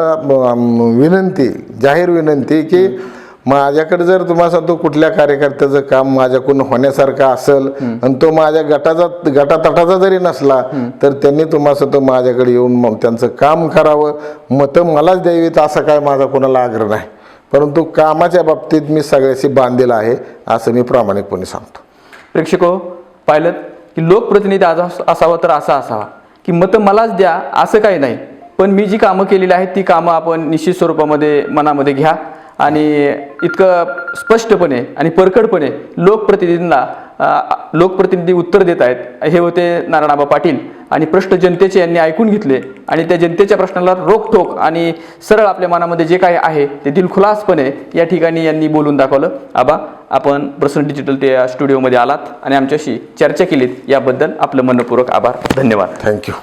S2: जाहीर विनंती की माझ्याकडे जर तुम्हाला सांगतो कुठल्या कार्यकर्त्याचं काम माझ्याकडून होण्यासारखं असेल आणि तो माझ्या गटातटाचा जरी नसला तर त्यांनी तुम्हाला सांगतो माझ्याकडे येऊन त्यांचं काम करावं, मतं मलाच द्यावीत असा काय माझा कोणाला आग्रह नाही. परंतु कामाच्या बाबतीत मी सगळ्याशी बांधलेला आहे असं मी प्रामाणिकपणे सांगतो.
S1: प्रेक्षको, पाहिलं की लोकप्रतिनिधी असावा तर असा असावा की मतं मलाच द्या असं काही नाही, पण मी जी कामं केलेली आहेत ती कामं आपण निश्चित स्वरूपामध्ये मनामध्ये घ्या आणि इतकं स्पष्टपणे आणि परखडपणे लोकप्रतिनिधी उत्तर देत आहेत. हे होते नारायण पाटील आणि प्रश्न जनतेचे यांनी ऐकून घेतले आणि त्या जनतेच्या प्रश्नाला रोखठोक आणि सरळ आपल्या मनामध्ये जे काही आहे ते दिलखुलासपणे या ठिकाणी यांनी बोलून दाखवलं. आबा, आपण प्रसन्न डिजिटल त्या स्टुडिओमध्ये आलात आणि आमच्याशी चर्चा केलीत याबद्दल आपलं मनपूर्वक आभार. धन्यवाद.
S2: थँक्यू.